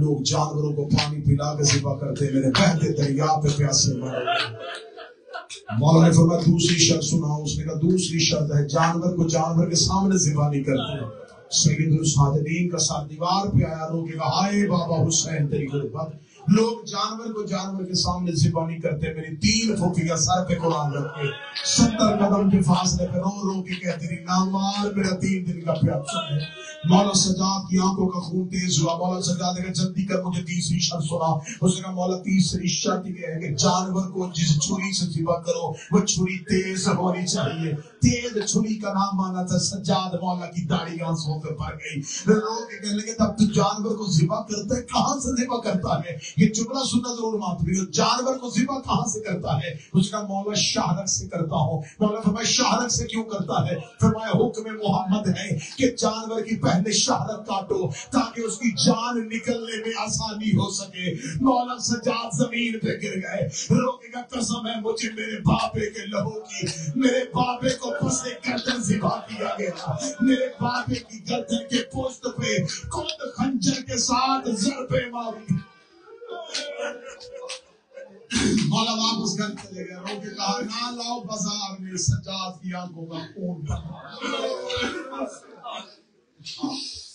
لوگ جانوروں کو پانی پلا کے ذبح کرتے, میرے بہتے دریا پہ پیاسے مرے. مولا نے فرمایا دوسری شرط سناؤ. اس نے کہا دوسری شرط ہے جانور کو جانور کے سامنے ذبح نہیں کرتے. سید الساجدین کا ساتھ دیوار پہ آیا, لوگ کہا ہائے بابا حسین تیری غربت. لوگ جانور کو جانور کے سامنے ذبح نہیں کرتے. میری 3 پھوپھیاں سر پہ قرآن رکھ کے 70 قدم کے فاصلے پہ رو رو کے کہتے رہی ناموار میرا 3 دن کا پیاسا ہے. مولا سجاد کی آنکھوں کا خون تیز ہوا. مولا سجاد نے کہا جلدی کر مجھے تیسری شرط سنا. اس نے کہا مولا تیسری شرط یہ ہے کہ جانور کو جس چھری سے ذبح کرو وہ چھری تیز ہونی چاہیے. تیز چھری کا نام مانا تھا. سجاد مولا کی داڑھی آنسوں پہ بھر گئی. لوگ کہنے لگے تب تو جانور کو ذبح کرتا ہے, کہاں سے ذبح کرتا ہے؟ یہ جملہ سننا ضرور مات بھی, جانور کو ذبح کہاں سے کرتا ہے؟ اس کا مولا شاہرگ سے کرتا ہوں. مولا فرمایا شاہرگ سے کیوں کرتا ہے؟ فرمایا حکم محمد ہے کہ جانور کی پہلے شاہرگ کاٹو تاکہ اس کی جان نکلنے میں آسانی ہو سکے. مولا سجاد زمین پہ گر گئے. روکے گا قسم ہے مجھے میرے بابے کے لہو کی, میرے بابے کو پس گردن ذبح کیا گیا. میرے بابے کی گردن کے پشت پہ خود خنجر کے ساتھ ضربے ماری. مولا واپس گھر چلے گئے. رو کے کہا نہ لاؤ بازار میں سجاد کی آنکھوں کا خون بہا.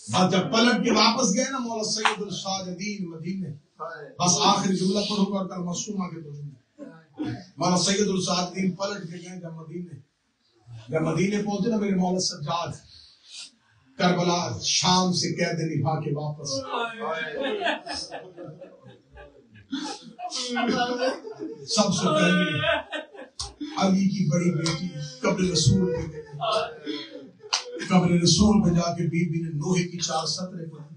بس جب پلٹ کے واپس گئے نا مولا سید الساجدین مدینے, بس آخری جملہ پڑھو کر کر معصومہ کے دو. مولا سید الساجدین پلٹ کے گئے جب مدینے پہنچے نا میرے مولا سجاد کربلا شام سے قید نبھا کے واپس. سب سے پہلے علی کی بڑی بیٹی قبر رسول پہ گئی. قبر رسول پہ جا کے بی بی نے نوحے کی 4 سطریں پڑھی.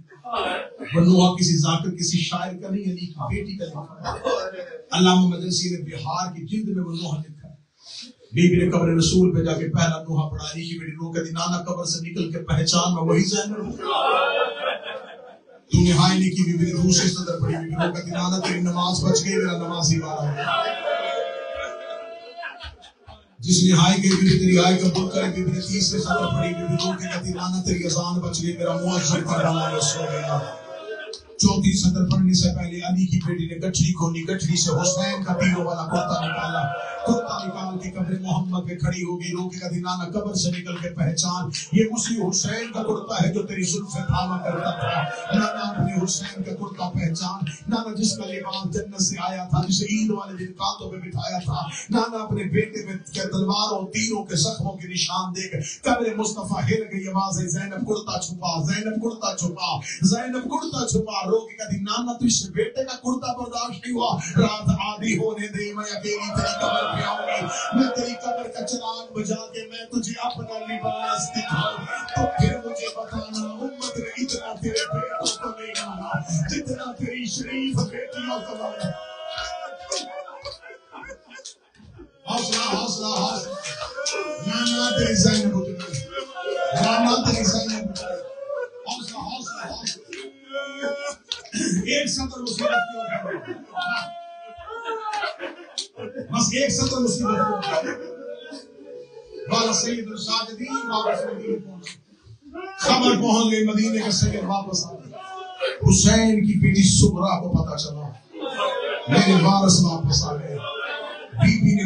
وہ نوحہ کسی ذاکر کسی شاعر کا نہیں, علی کی بیٹی کا لکھا ہے. علامہ مدرسی نے بہار کی جلد میں وہ نوحہ لکھا ہے. بی بی نے قبر رسول پہ جا کے پہلا نوحہ پڑھا. علی کی بیٹی رو کہتی نانا قبر سے نکل کے پہچان میں وہی زینب. تو نے ہائے نہیں کی. بی بی نے دوسری صدر پڑھی. بی بی رو کہتی نانا تیری نماز بچ گئی, میرا نمازی والا ہے. جس نے ہائے کہ بی بی تیری ہائے قبول کرے. بی بی نے تیسری صدر پڑھی. بی بی رو کے کہتی نانا تیری اذان بچ گئی, میرا مؤذن پڑھ رہا ہے سو گیا. چوتھی صدر پڑھنے سے پہلے علی کی بیٹی نے گٹھڑی کھولی. گٹھڑی سے حسین کا تیروں والا کرتا نکالا. کرتا نکال کے قبر محمد پہ کھڑی ہو گئی. رو کے کہتی نانا قبر سے نکل کے پہچان یہ اسی حسین کا کرتا ہے جو تیری زلف سے تھاما کرتا تھا. نانا اپنے حسین کا کرتا پہچان. نانا جس کا لباس جنت سے آیا تھا, جسے عید والے دن کانتوں پہ بٹھایا تھا. نانا اپنے بیٹے میں تلواروں تیروں کے زخموں کے نشان دیکھ قبر مصطفیٰ ہل گئی. آواز زینب کرتا چھپا, زینب کرتا چھپا, زینب کرتا چھپا. رو کے کہتی نانا تجھ سے بیٹے کا کرتا برداشت نہیں ہوا. رات آدھی ہونے دے, میں اکیلی تیری قبر پہ آؤں گی. میں تیری قبر کا چراغ بجھا کے میں تجھے اپنا لباس دکھاؤں. تو پھر مجھے بتانا امت نے اتنا تیرے بیٹوں کو نہیں مانا جتنا تیری شریف بیٹیوں کو مانا. حوصلہ حوصلہ حوصلہ. نانا تیری زینب اٹھے, نانا تیری زینب اٹھے. حوصلہ حوصلہ حوصلہ. ایک سطر مصیبت کی ہوگی, بس ایک سطر مصیبت کی ہوگی. والا سید الساجدین واپس مدینے پہنچے. خبر پہنچ گئی مدینے کے سید واپس آ گئے. حسین کی بیٹی سغرا کو پتا چلا میرے وارث واپس آ گئے. بی بی نے